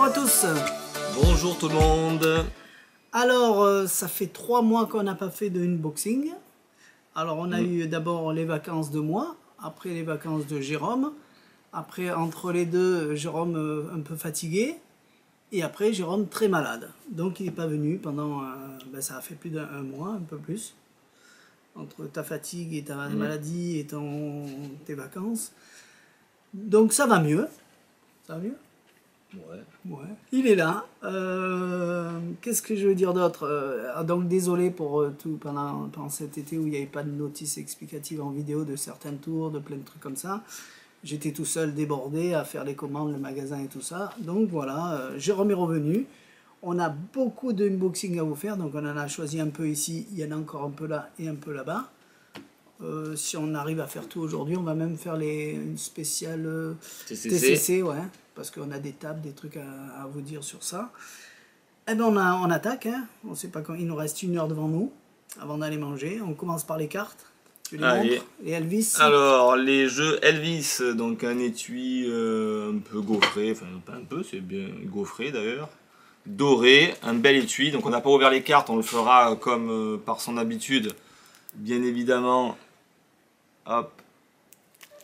à tous. Bonjour tout le monde. Alors, ça fait 3 mois qu'on n'a pas fait de unboxing. Alors, on a eu d'abord les vacances de moi, après les vacances de Jérôme. Après, entre les deux, Jérôme un peu fatigué. Et après, Jérôme très malade. Donc, il n'est pas venu pendant... ça a fait plus d'un mois, un peu plus. Entre ta fatigue et ta maladie et tes vacances. Donc, ça va mieux. Ça va mieux? Ouais. Il est là. Qu'est-ce que je veux dire d'autre? Donc désolé pour tout pendant cet été où il n'y avait pas de notice explicative en vidéo de certains tours, de plein de trucs comme ça. J'étais tout seul débordé à faire les commandes, le magasin et tout ça. Donc voilà, Jérôme est revenu. On a beaucoup d'unboxing à vous faire, donc on en a choisi un peu ici. Il y en a encore un peu là et un peu là-bas. Si on arrive à faire tout aujourd'hui, on va même faire une spéciale TCC, ouais, parce qu'on a des tables, des trucs à vous dire sur ça. Eh ben on attaque, hein. On sait pas quand. Il nous reste 1 heure devant nous avant d'aller manger. On commence par les cartes. Tu les montres, les Elvis. Alors les jeux Elvis, donc un étui un peu gaufré, enfin pas un peu, c'est bien gaufré d'ailleurs. Doré, un bel étui. Donc on n'a pas ouvert les cartes, on le fera comme par son habitude, bien évidemment. Hop.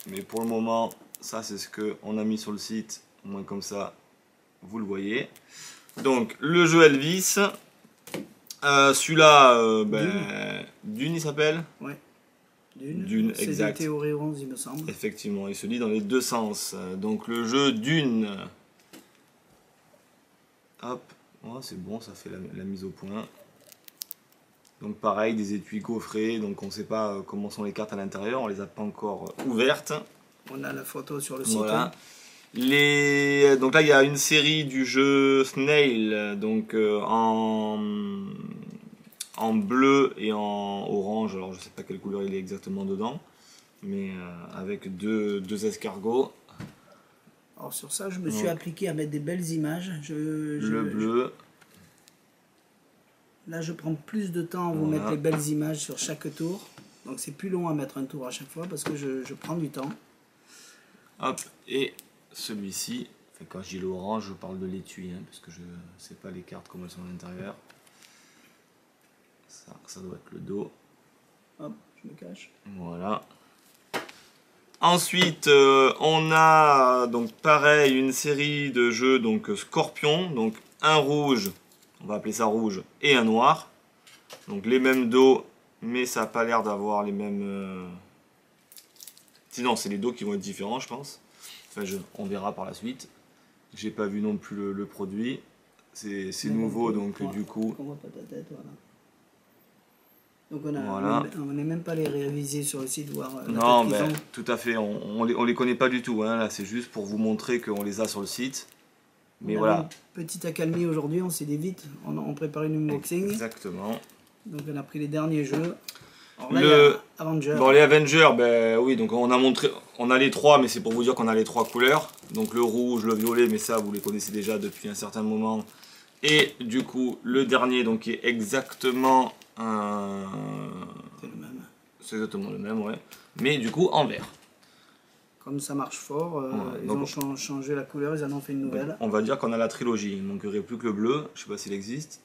Mais pour le moment, ça c'est ce qu'on a mis sur le site, au moins comme ça, vous le voyez. Donc le jeu Elvis, celui-là, Dune il s'appelle. Ouais. Dune, c'est exact. des théories 11, il me semble. Effectivement, il se lit dans les deux sens. Donc le jeu Dune. Hop, oh, c'est bon, ça fait la mise au point. Donc pareil, des étuis gaufrés, donc on ne sait pas comment sont les cartes à l'intérieur, on les a pas encore ouvertes. On a la photo sur le site. Voilà. Hein. Donc là il y a une série du jeu Snail, donc en bleu et en orange, alors je sais pas quelle couleur il est exactement dedans, mais avec deux escargots. Alors sur ça, je me suis appliqué à mettre des belles images. Le bleu. Là, je prends plus de temps à vous mettre les belles images sur chaque tour. Donc c'est plus long à mettre un tour à chaque fois parce que je prends du temps. Hop, et celui-ci, enfin, quand je dis l'orange, je parle de l'étui, hein, parce que je ne sais pas les cartes comment elles sont à l'intérieur. Ça doit être le dos. Hop, je me cache. Voilà. Ensuite, on a donc pareil une série de jeux donc Scorpion, donc un rouge, on va appeler ça rouge, et un noir. Donc les mêmes dos, mais ça n'a pas l'air d'avoir les mêmes... Sinon, c'est les dos qui vont être différents, je pense. Enfin, on verra par la suite. J'ai pas vu non plus le produit. C'est nouveau, donc du coup... On voit pas ta tête, voilà. Donc on n'est même pas les réviser sur le site, voir la non, tête qu'ils ont. Tout à fait, on les connaît pas du tout. Hein. Là, c'est juste pour vous montrer qu'on les a sur le site. Mais voilà. Petite accalmie aujourd'hui, on s'est dit vite. On prépare une unboxing. Exactement. Donc on a pris les derniers jeux. Alors là, il y a Avengers. Bon, les Avengers, oui, donc on a les trois, mais c'est pour vous dire qu'on a les trois couleurs. Donc le rouge, le violet, mais ça vous les connaissez déjà depuis un certain moment. Et du coup, le dernier, donc qui est exactement c'est le même. C'est exactement le même, ouais. Mais du coup en vert. Comme ça marche fort, ils ont changé la couleur, ils en ont fait une nouvelle. On va dire qu'on a la trilogie, il ne manquerait plus que le bleu, je sais pas s'il existe.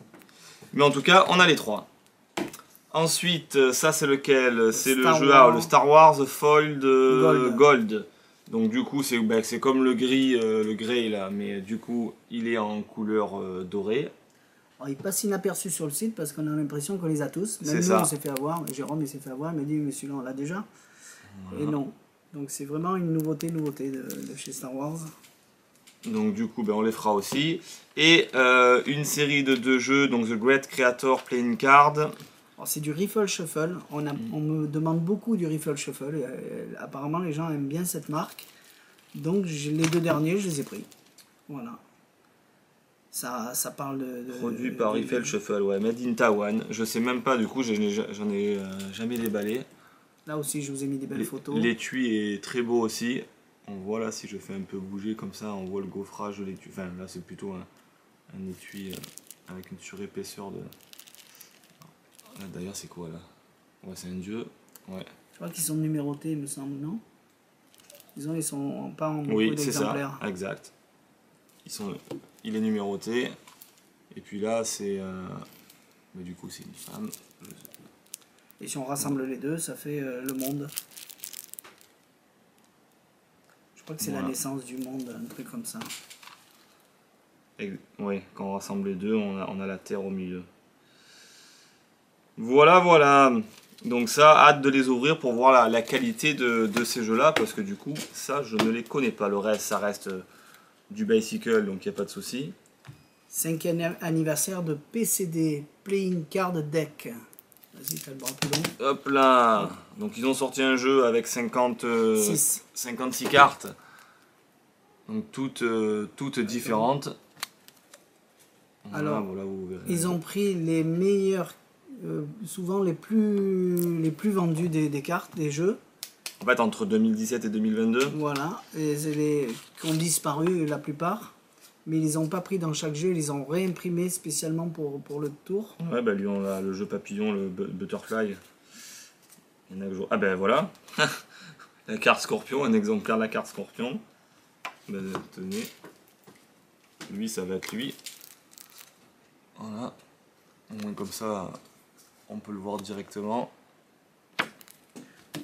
Mais en tout cas, on a les trois. Ensuite, ça c'est lequel? C'est le jeu le Star Wars Fold Gold. Donc du coup, c'est comme le gris, le grey là, mais du coup, il est en couleur dorée. Alors, il passe inaperçu sur le site parce qu'on a l'impression qu'on les a tous. Même nous, on s'est fait avoir. Jérôme, il s'est fait avoir. Il m'a dit, mais celui-là, on l'a déjà. Voilà. Et non. Donc, c'est vraiment une nouveauté de chez Star Wars. Donc, du coup, on les fera aussi. Et une série de 2 jeux, donc The Great Creator Playing Card. C'est du Riffle Shuffle. On me demande beaucoup du Riffle Shuffle. Apparemment, les gens aiment bien cette marque. Donc, les 2 derniers, je les ai pris. Voilà. Ça parle de... Produit par Riffle Shuffle, ouais, made in Taiwan. Je sais même pas, du coup, j'en ai jamais déballé. Là aussi, je vous ai mis des belles photos. L'étui est très beau aussi. On voit là, si je fais un peu bouger comme ça, on voit le gaufrage de l'étui. Enfin, là, c'est plutôt un étui avec une surépaisseur de... D'ailleurs, c'est quoi là? Ouais, c'est un dieu. Ouais. Je crois qu'ils sont numérotés, il me semble, non? Ils sont pas en beaucoup d'exemplaires. Oui, c'est ça, exact. il est numéroté. Et puis là, c'est... bah, du coup, c'est une femme. Et si on rassemble les deux, ça fait le monde. Je crois que c'est la naissance du monde, un truc comme ça. Oui, quand on rassemble les deux, on a la Terre au milieu. Voilà, voilà. Donc ça, hâte de les ouvrir pour voir la qualité de ces jeux-là, parce que du coup, ça, je ne les connais pas. Le reste, ça reste du Bicycle, donc il n'y a pas de souci. 5e anniversaire de PCD, Playing Card Deck. Vas-y, fais le bras plus long. Hop là. Donc ils ont sorti un jeu avec 56 cartes. Donc toutes différentes. Alors, voilà, vous verrez. Ils ont pris les meilleurs, souvent les plus vendus des cartes, des jeux. En fait, entre 2017 et 2022. Voilà, et c'est les qui ont disparu la plupart. Mais ils les ont pas pris dans chaque jeu, ils les ont réimprimés spécialement pour le tour. Ouais, bah lui, on a le jeu papillon, le Butterfly. Il y en a toujours... Ah ben voilà. La carte Scorpion, un exemplaire de la carte Scorpion. Ben, tenez. Lui, ça va être lui. Voilà. Au moins comme ça, on peut le voir directement.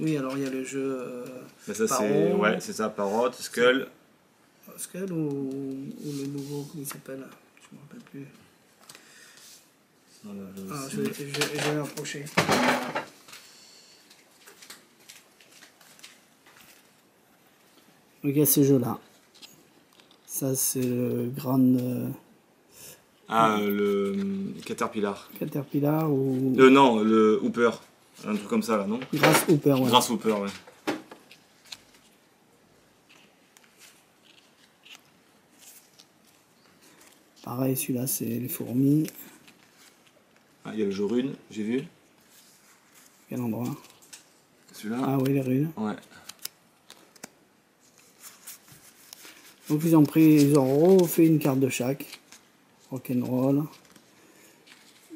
Oui, alors il y a le jeu Ben ça, c'est ça, Parrot, Skull. Skull ou le nouveau, comment il s'appelle? Je me rappelle plus. Je vais m'approcher. Regarde ce jeu-là. Ça, c'est le grand... le Caterpillar. Caterpillar ou... Non, le Hooper. Un truc comme ça, là, non? Grass Hooper, ouais. Grass Hooper, ouais. Pareil, celui-là, c'est les fourmis. Ah, il y a le jeu Rune, j'ai vu. Quel endroit? Celui-là? Ah oui, les runes. Ouais. Donc ils ont refait une carte de chaque. Rock'n'Roll.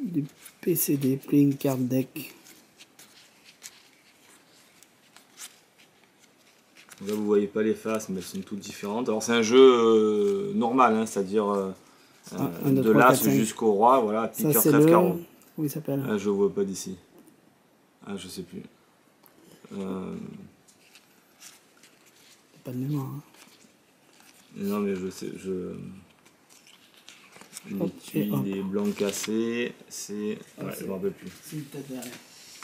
Du PCD, Playing Card Deck. Là, vous voyez pas les faces, mais elles sont toutes différentes. Alors, c'est un jeu normal, hein, c'est-à-dire de l'As jusqu'au roi. Voilà, piqueur, trèfle, carreau. Comment il s'appelle? Ah, je vois pas d'ici. Ah, je sais plus. Pas de mémoire. Hein. Non, mais je sais. Les blancs cassés, c'est. Ouais, je m'en rappelle plus. C'est peut-être derrière.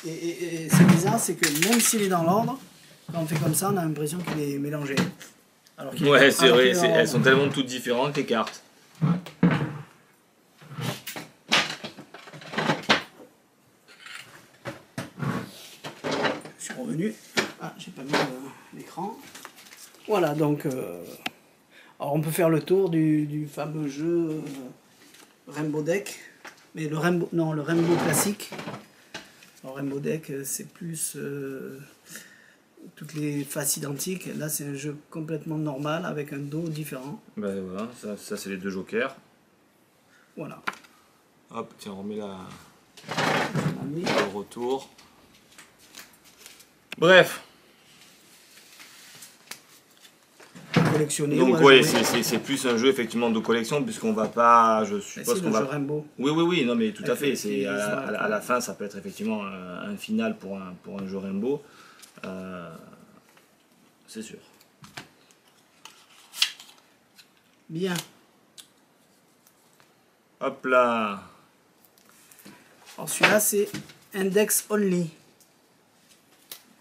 Et c'est bizarre, c'est que même s'il est dans l'ordre, quand on fait comme ça, on a l'impression qu'il est mélangé. Alors ouais, c'est vrai, elles sont tellement toutes différentes les cartes. Je suis revenu. Ah, j'ai pas mis l'écran. Voilà, donc. Alors on peut faire le tour du fameux jeu Rainbow Deck. Mais le Rainbow classique. Alors Rainbow Deck, c'est plus toutes les faces identiques. Là, c'est un jeu complètement normal avec un dos différent. Ben voilà, ça c'est les deux jokers. Voilà. Hop, tiens, on remet le retour. Bref. Collectionner. Donc ouais, c'est plus un jeu effectivement de collection puisqu'on va pas, je suppose qu'on va. Rainbow. Oui, non mais tout à fait. C'est à la fin, ça peut être effectivement un final pour un jeu Rainbow. C'est sûr. Bien. Hop là. Alors celui-là c'est Index Only.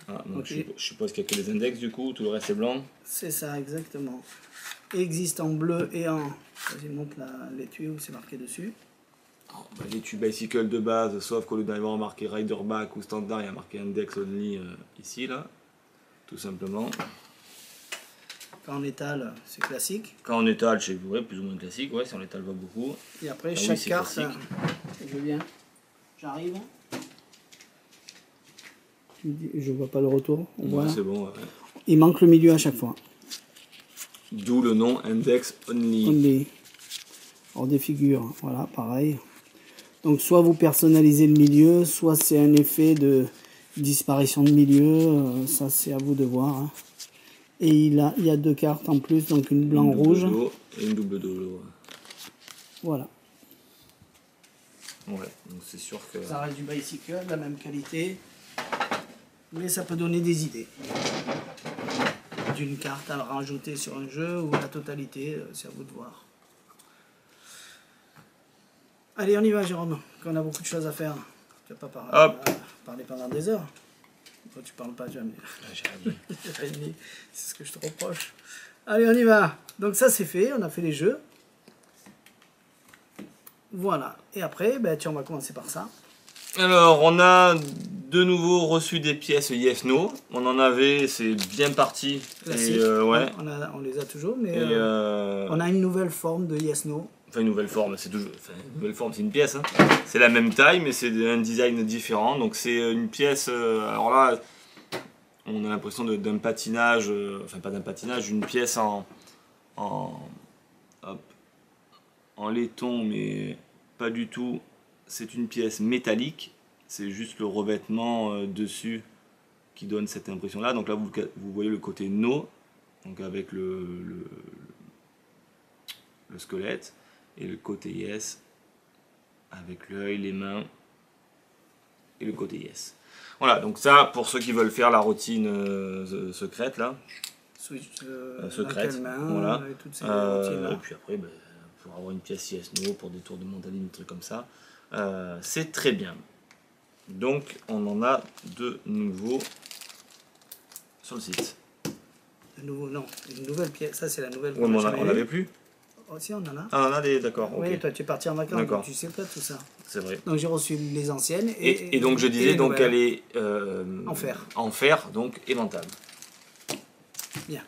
Ah, donc okay. Je suppose qu'il n'y a que les index du coup, tout le reste est blanc. C'est ça, exactement. Il existe en bleu et en... Vas-y, montre l'étui où c'est marqué dessus. Oh, bah, l'étui Bicycle de base, sauf qu'au lieu d'avoir marqué Riderback ou Standard, il y a marqué Index Only ici, là. Tout simplement. Quand on étale, c'est classique. Quand on étale, c'est plus ou moins classique, ouais, si on étale pas beaucoup. Et après, chaque carte, je viens, j'arrive. Je vois pas le retour. Ouais, c'est bon. Ouais. Il manque le milieu à chaque fois. D'où le nom Index Only. Only. Alors des figures, voilà, pareil. Donc soit vous personnalisez le milieu, soit c'est un effet de disparition de milieu. Ça c'est à vous de voir. Hein. Et il y a deux cartes en plus, donc une blanc-rouge. Et une double dos. Voilà. Ouais, donc c'est sûr que... Ça reste du bicycle, de la même qualité, mais ça peut donner des idées. D'une carte à rajouter sur un jeu ou la totalité, c'est à vous de voir. Allez, on y va, Jérôme, qu'on a beaucoup de choses à faire. Tu vas pas parler pendant des heures. Toi, tu parles pas jamais. C'est ce que je te reproche. Allez, on y va. Donc ça, c'est fait. On a fait les jeux. Voilà. Et après, ben, on va commencer par ça. Alors, on a de nouveau reçu des pièces Yes No. On en avait, c'est bien parti. Classique. Et, ouais. On les a toujours, mais Et, on a une nouvelle forme de Yes No. Enfin, une nouvelle forme, c'est toujours. Enfin, une nouvelle forme, c'est une pièce. Hein. C'est la même taille, mais c'est un design différent. Donc, c'est une pièce. Alors là, on a l'impression d'un patinage. Enfin, pas d'un patinage, une pièce en laiton, mais pas du tout. C'est une pièce métallique. C'est juste le revêtement dessus qui donne cette impression-là. Donc là, vous voyez le côté No, donc avec le squelette. Et le côté Yes avec l'œil, les mains et le côté Yes. Voilà, donc ça pour ceux qui veulent faire la routine secrète là. Switch, secrète, main, voilà. Et toutes ces routines-là. Et puis après, ben, pour avoir une pièce Yes No, pour des tours de montagne, des trucs comme ça, c'est très bien. Donc on en a de nouveau sur le site. De nouveau, non, une nouvelle pièce. Ça c'est la nouvelle. Ouais, mais on n'avait plus. Oh, si, on en a. Ah, on en a des, d'accord. Oui, Okay. toi tu es parti en vacances, donc tu sais pas tout ça. C'est vrai. Donc j'ai reçu les anciennes. Et donc je disais, donc elle est en fer. En fer, donc aimantable. Bien.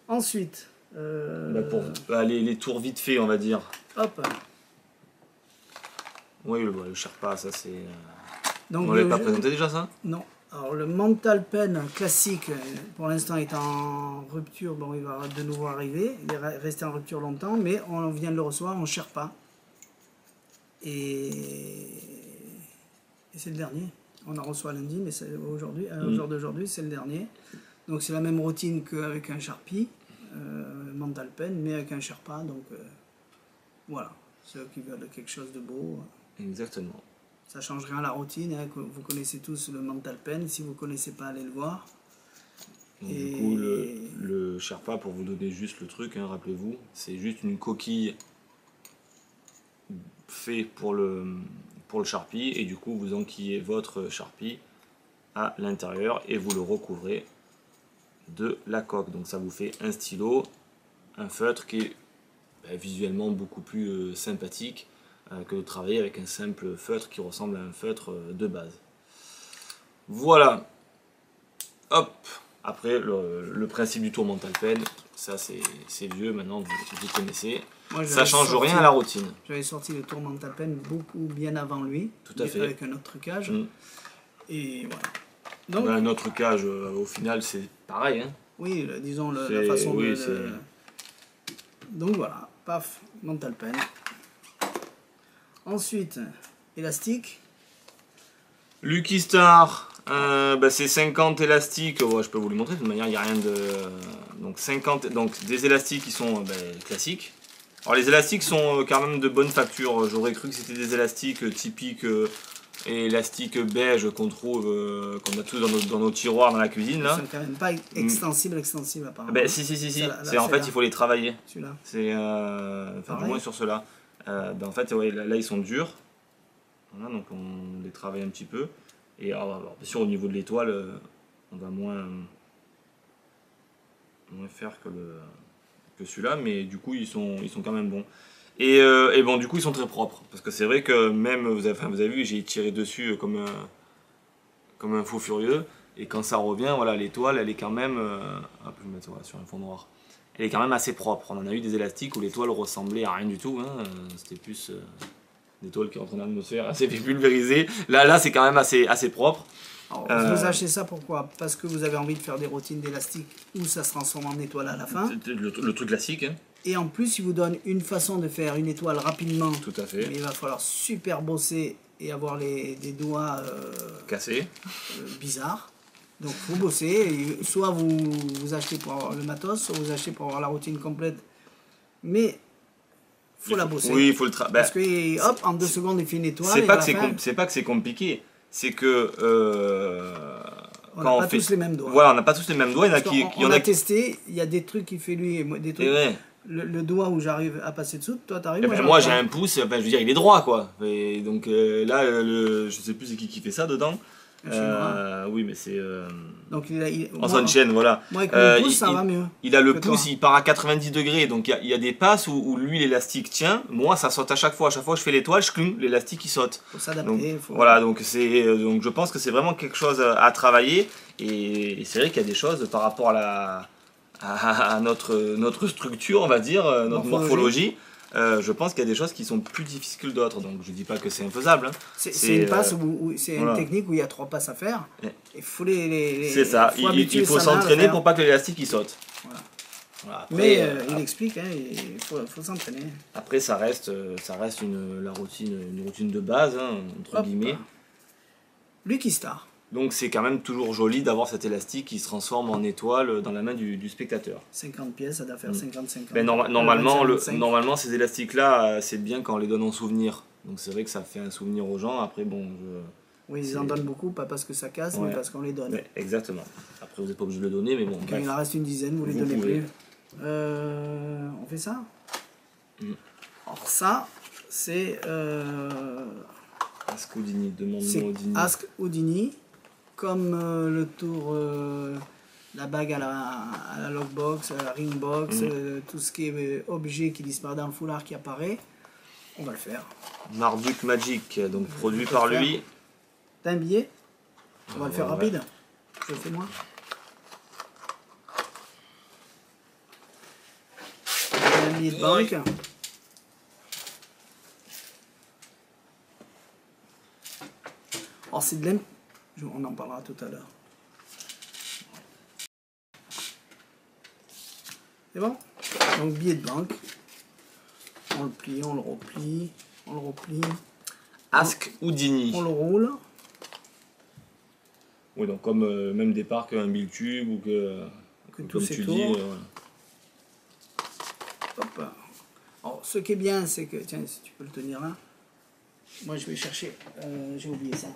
Ensuite. Pour les tours vite fait, on va dire. Hop. Oui, le Sherpa, ça c'est. Donc on l'avait pas présenté déjà ça? Non. Alors le Mental Pen classique, pour l'instant est en rupture, bon il va de nouveau arriver, il est resté en rupture longtemps, mais on vient de le recevoir en Sherpa. Et c'est le dernier. On en reçoit lundi, mais aujourd'hui, au jour d'aujourd'hui, c'est le dernier. Donc c'est la même routine qu'avec un Sharpie, Mental Pen, mais avec un Sherpa, donc voilà, ceux qui veulent quelque chose de beau. Exactement. Ça ne change rien à la routine, hein, vous connaissez tous le Mental Pen, si vous ne connaissez pas, allez le voir. Donc, du coup, le Sherpa, pour vous donner juste le truc, hein, rappelez-vous, c'est juste une coquille faite pour le Sharpie, et du coup, vous enquillez votre Sharpie à l'intérieur et vous le recouvrez de la coque. Donc ça vous fait un stylo, un feutre qui est visuellement beaucoup plus sympathique que de travailler avec un simple feutre qui ressemble à un feutre de base. Voilà. Hop. Après, le principe du tour Mental Pen, ça c'est vieux, maintenant vous connaissez. Moi, ça change rien à la routine. J'avais sorti le tour Mental Pen beaucoup bien avant lui. Tout à fait. Avec un autre trucage. Et voilà. Donc, un autre trucage, au final, c'est pareil. Hein. Oui, disons la façon oui, de... Donc voilà, paf, Mental Pen. Ensuite, élastique. Lucky Star, c'est 50 élastiques. Ouais, je peux vous le montrer, de toute manière, il n'y a rien de. Donc, 50, donc des élastiques qui sont classiques. Alors, les élastiques sont quand même de bonne facture. J'aurais cru que c'était des élastiques typiques élastiques beige qu'on trouve, qu'on a tous dans nos tiroirs dans la cuisine. Là. Ils sont quand même pas extensibles apparemment. Si. En fait, il faut les travailler. Celui-là. C'est du moins sur ceux-là. En fait, ouais, là ils sont durs. Voilà, donc on les travaille un petit peu. Et alors, bien sûr, au niveau de l'étoile, on va moins faire que celui-là, mais du coup, ils sont quand même bons. Et bon, du coup, ils sont très propres. Parce que c'est vrai que même, vous avez vu, j'ai tiré dessus comme un fou furieux. Et quand ça revient, voilà, l'étoile, elle est quand même. Hop, je vais mettre sur un fond noir. Elle est quand même assez propre. On en a eu des élastiques où l'étoile ressemblait à rien du tout. Hein. C'était plus des toiles qui rentrent dans l'atmosphère, assez pulvérisées. Là, c'est quand même assez propre. Alors, vous achetez ça pourquoi? Parce que vous avez envie de faire des routines d'élastique où ça se transforme en étoile à la fin. Le truc classique. Hein. Et en plus, il vous donne une façon de faire une étoile rapidement. Tout à fait. Mais il va falloir super bosser et avoir des doigts cassés. Bizarres. Donc vous bossez, soit vous achetez pour avoir le matos, soit vous achetez pour avoir la routine complète. Mais faut la bosser. Oui, il faut le travailler. Parce que hop, en 2 secondes, il fait une étoile. C'est pas que c'est compliqué, c'est que on n'a pas tous les mêmes doigts. Voilà, on n'a pas tous les mêmes doigts. On a testé, il y a des trucs qui fait lui et moi, des trucs. Ouais. Le doigt où j'arrive à passer dessous, toi t'arrives. Moi j'ai un pouce, enfin, je veux dire, il est droit quoi. Et donc là, je sais plus c'est qui fait ça dedans. Oui, mais c'est. Donc en son chaîne, voilà. Moi avec mon pouce, ça va mieux. Il a le pouce, il part à 90 degrés, donc il y a des passes où lui l'élastique tient. Moi, ça saute à chaque fois. À chaque fois que je fais l'étoile, l'élastique il saute. Faut s'adapter. Voilà, donc je pense que c'est vraiment quelque chose à travailler. Et c'est vrai qu'il y a des choses par rapport à notre structure, on va dire, notre morphologie. Je pense qu'il y a des choses qui sont plus difficiles que d'autres, donc je dis pas que c'est infaisable. Hein. C'est une passe c'est une technique où il y a 3 passes à faire. Il faut c'est ça, il faut s'entraîner pour pas que l'élastique il saute. Voilà, après, mais il explique, hein, il faut s'entraîner. Après ça reste une routine de base, hein, entre guillemets. Lucky Star. Donc c'est quand même toujours joli d'avoir cet élastique qui se transforme en étoile dans la main du spectateur. 50 pièces, ça doit faire 50-50. Ben normalement ces élastiques-là, c'est bien quand on les donne en souvenir. Donc c'est vrai que ça fait un souvenir aux gens. Après bon, oui, ils en donnent beaucoup, pas parce que ça casse, mais parce qu'on les donne. Ouais, exactement. Après vous n'êtes pas obligé de le donner, mais bon. Quand il en reste une dizaine, vous les donnez plus. On fait ça. Alors ça, c'est... Ask Houdini, demande-moi Houdini. Ask Houdini. Comme le tour, la bague à la lockbox, à la ringbox, tout ce qui est objet qui disparaît dans le foulard qui apparaît, on va le faire. Marduk Magic, donc produit par lui. T'as un billet? On va le faire rapide. Je le fais moi. Un billet de banque. Alors c'est de l'imp... On en parlera tout à l'heure. C'est bon? Donc billet de banque. On le plie, on le replie, on le replie. Ask Houdini. On le roule. Oui, donc comme même départ qu'un Biltube ou que tous ces tours. Hop. Alors ce qui est bien, c'est que... Tiens, si tu peux le tenir là. Moi je vais chercher... j'ai oublié ça.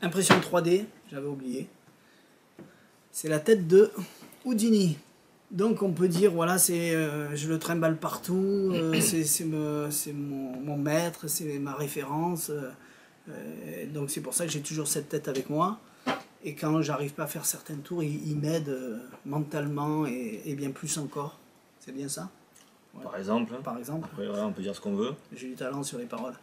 Impression 3D, j'avais oublié. C'est la tête de Houdini. Donc on peut dire, voilà, je le trimballe partout, c'est mon maître, c'est ma référence. Donc c'est pour ça que j'ai toujours cette tête avec moi. Et quand j'arrive pas à faire certains tours, il m'aide mentalement et bien plus encore. C'est bien ça? Ouais. Par exemple. Par exemple. Après, voilà, on peut dire ce qu'on veut. J'ai du talent sur les paroles.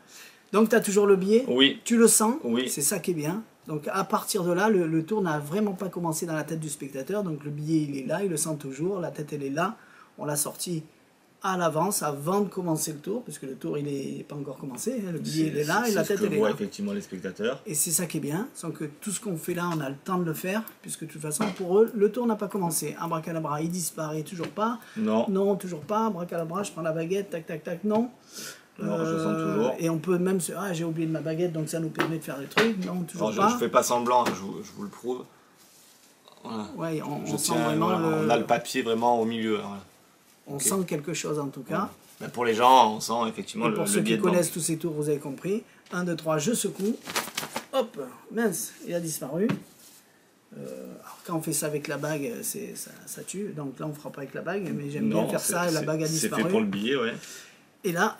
Donc tu as toujours le billet, oui. Tu le sens, oui. C'est ça qui est bien. Donc à partir de là, le tour n'a vraiment pas commencé dans la tête du spectateur. Donc le billet il est là, il le sent toujours, la tête elle est là. On l'a sorti à l'avance, avant de commencer le tour, parce que le tour il n'est pas encore commencé. Hein. Le billet il est là et la tête elle est là. Effectivement les spectateurs. Et c'est ça qui est bien, sans que tout ce qu'on fait là, on a le temps de le faire, puisque de toute façon pour eux, le tour n'a pas commencé. Abracadabra, il disparaît toujours pas. Non. Non, toujours pas. Abracadabra, je prends la baguette, tac tac tac, non. Alors, je sens toujours. Et on peut même se... Ah, j'ai oublié de ma baguette, donc ça nous permet de faire des trucs. Non, toujours pas. Je fais pas semblant, je vous le prouve. Voilà. Ouais, on sent tiens, vraiment... voilà, on a le papier vraiment au milieu. Voilà. On sent quelque chose en tout cas. Ben pour les gens, on sent effectivement le billet de banque. Pour ceux qui connaissent tous ces tours, vous avez compris. 1, 2, 3, je secoue. Hop, mince, il a disparu. Alors quand on fait ça avec la bague, ça tue. Donc là, on ne fera pas avec la bague, mais j'aime bien faire ça et la bague a disparu. C'est fait pour le billet, ouais. Et là,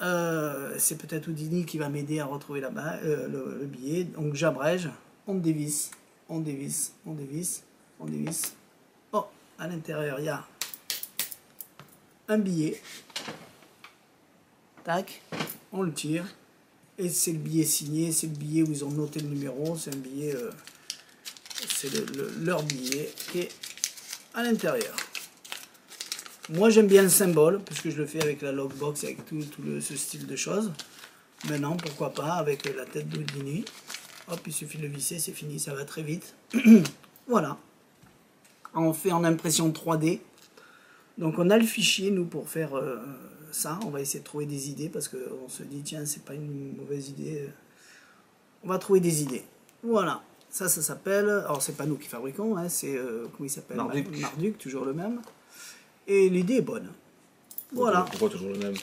c'est peut-être Houdini qui va m'aider à retrouver le billet. Donc j'abrège, on dévisse, on dévisse, on dévisse, on dévisse. Oh, à l'intérieur, il y a un billet. Tac, on le tire. Et c'est le billet signé, c'est le billet où ils ont noté le numéro. C'est un billet, c'est leur billet qui est à l'intérieur. Moi j'aime bien le symbole, puisque je le fais avec la lockbox, avec tout ce style de choses. Maintenant, pourquoi pas, avec la tête d'Houdini. Hop, il suffit de le visser, c'est fini, ça va très vite. Voilà. On fait en impression 3D. Donc on a le fichier, nous, pour faire ça. On va essayer de trouver des idées, parce qu'on se dit, tiens, c'est pas une mauvaise idée. On va trouver des idées. Voilà. Ça s'appelle... Alors, c'est pas nous qui fabriquons, hein, c'est... comment il s'appelle? Marduk. Marduk, toujours le même. Et l'idée est bonne. Voilà. Pourquoi toujours le même?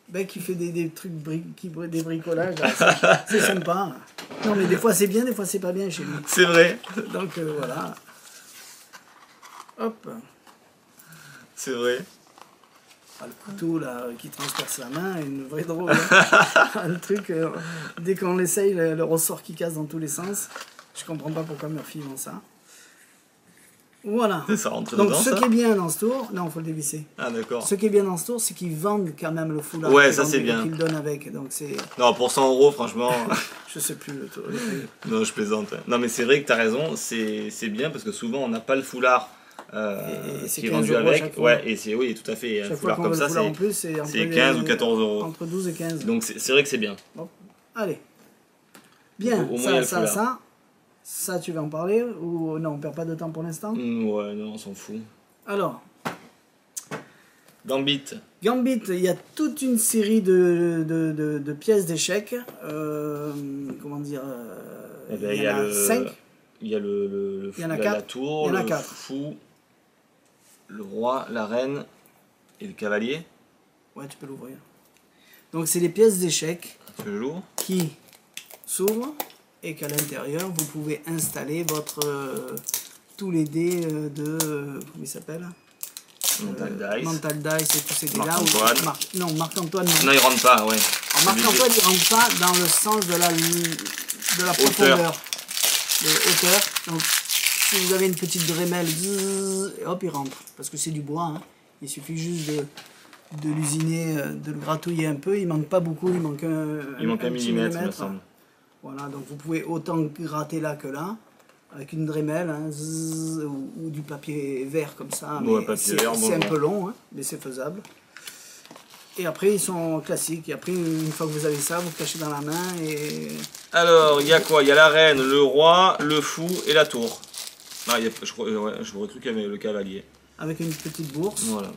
Ben, qui fait des trucs, des bricolages, c'est sympa. Non, mais des fois c'est bien, des fois c'est pas bien chez lui. C'est vrai. Donc voilà. Hop. C'est vrai. Ah, le couteau là qui transperce la main, une vraie drôle. Hein. Le truc, dès qu'on l'essaye, le ressort qui casse dans tous les sens. Je comprends pas pourquoi Murphy vend ça. Voilà. Ça rentre Donc dedans, ce ça qui est bien dans ce tour, non, faut le dévisser. Ah d'accord. Ce qui est bien dans ce tour, c'est qu'ils vendent quand même le foulard. Ouais, ça c'est bien. Qu'ils le donnent avec. Donc c'est, Non, pour 100 €, franchement. je sais plus le tour. Non, je plaisante. Non, mais c'est vrai que t'as raison, c'est bien parce que souvent on n'a pas le foulard Et c'est qui est 15 vendu € à avec. chaque fois. Ouais, et c'est oui, tout à fait. Un Chaque fois foulard qu'on comme veut ça, le foulard en c'est plus, c'est c'est 15 ou 14 €. Entre 12 et 15. Donc c'est vrai que c'est bien. Bon. Allez. Bien, Au moins, il y a le foulard. ça, tu vas en parler ou non, on perd pas de temps pour l'instant. Ouais, non, on s'en fout. Alors, Gambit. Gambit, il y a toute une série de pièces d'échecs. Comment dire Eh ben, il y en a 5. Il y a Il y en a la 4. tour, Il y en a le 4. fou, le roi, la reine et le cavalier. Ouais, tu peux l'ouvrir. Donc, c'est les pièces d'échecs Tu le jour. qui s'ouvrent et qu'à l'intérieur, vous pouvez installer votre tous les dés de... comment il s'appelle Mental Dice. Mental Dice et tous ces dés-là. Marc-Antoine. Non, Marc-Antoine, non. Non, il rentre pas, ouais. Alors, Marc-Antoine, il rentre pas dans le sens de la profondeur, de hauteur. Donc, si vous avez une petite Dremel, et hop, il rentre. Parce que c'est du bois, hein. Il suffit juste de l'usiner, de le gratouiller un peu. Il manque pas beaucoup, il manque un un petit millimètre, il me semble. Voilà, donc vous pouvez autant gratter là que là, avec une Dremel, hein, ou du papier vert comme ça. Ouais, Mais papier vert, c'est un bon. peu long, hein, mais c'est faisable. Et après, ils sont classiques. Et après, une fois que vous avez ça, vous cachez dans la main et... Alors, il y a quoi? Il y a la reine, le roi, le fou et la tour. Ah, je crois qu'il y avait le cavalier. Avec une petite bourse. Voilà.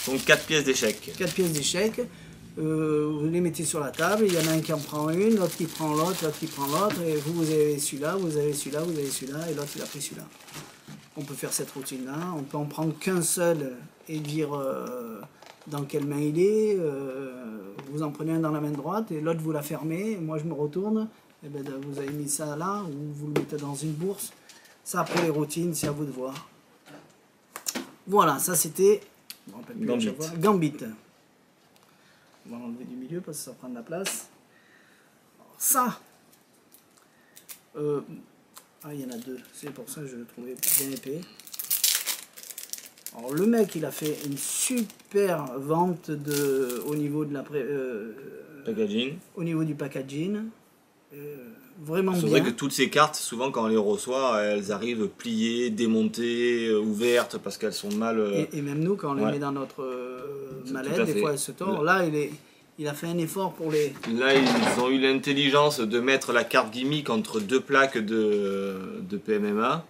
Donc 4 pièces d'échecs. 4 pièces d'échecs. Vous les mettez sur la table. Il y en a un qui en prend une, l'autre qui prend l'autre, l'autre qui prend l'autre. Et vous avez celui-là, vous avez celui-là, vous avez celui-là. Et l'autre, il a pris celui-là. On peut faire cette routine-là. On peut en prendre qu'un seul et dire dans quelle main il est. Vous en prenez un dans la main droite et l'autre, vous la fermez. Et moi, je me retourne. Et ben, vous avez mis ça là, ou vous le mettez dans une bourse. Ça, après les routines, c'est à vous de voir. Voilà, ça c'était Gambit. Gambit. On va l'enlever du milieu parce que ça prend de la place. Alors, ça, il y en a deux, c'est pour ça que je le trouvais bien épais. Alors le mec, il a fait une super vente au niveau de la Packaging. au niveau du packaging. Vraiment C'est bien. vrai que toutes ces cartes, souvent quand on les reçoit, elles arrivent pliées, démontées, ouvertes parce qu'elles sont mal. Et même nous, quand on les ouais. met dans notre Tout mallette, à des fait. fois elles se tordent. Là, il a fait un effort pour les... Là, ils ont eu l'intelligence de mettre la carte gimmick entre deux plaques de PMMA.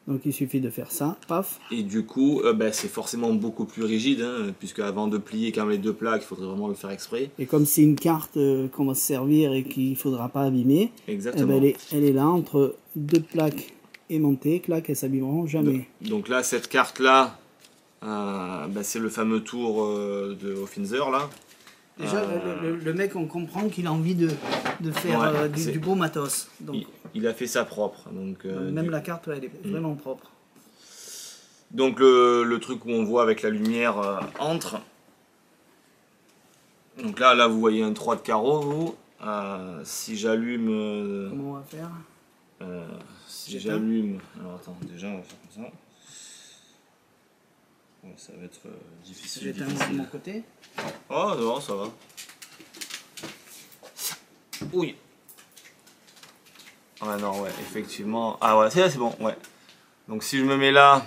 Donc il suffit de faire ça, paf. Et du coup, c'est forcément beaucoup plus rigide, hein, puisque avant de plier quand même les deux plaques, il faudrait vraiment le faire exprès. Et comme c'est une carte qu'on va se servir et qu'il ne faudra pas abîmer, Exactement. elle est là entre deux plaques aimantées, clac, elles s'abîmeront jamais. Donc là, cette carte-là, c'est le fameux tour de Offinzer, là. Déjà, le mec, on comprend qu'il a envie de faire du beau matos. Donc, il a fait ça propre. Donc, même la carte, elle est vraiment propre. Donc le truc où on voit avec la lumière entre. Donc là, vous voyez un 3 de carreau, vous. Si j'allume... Comment on va faire si j'allume... Alors attends, déjà on va faire comme ça. Ouais, ça va être difficile. J'éteins de mon côté. Oh non, ça va. Oui. Ah non, ouais, effectivement. Ah ouais, c'est bon, ouais. Donc si je me mets là,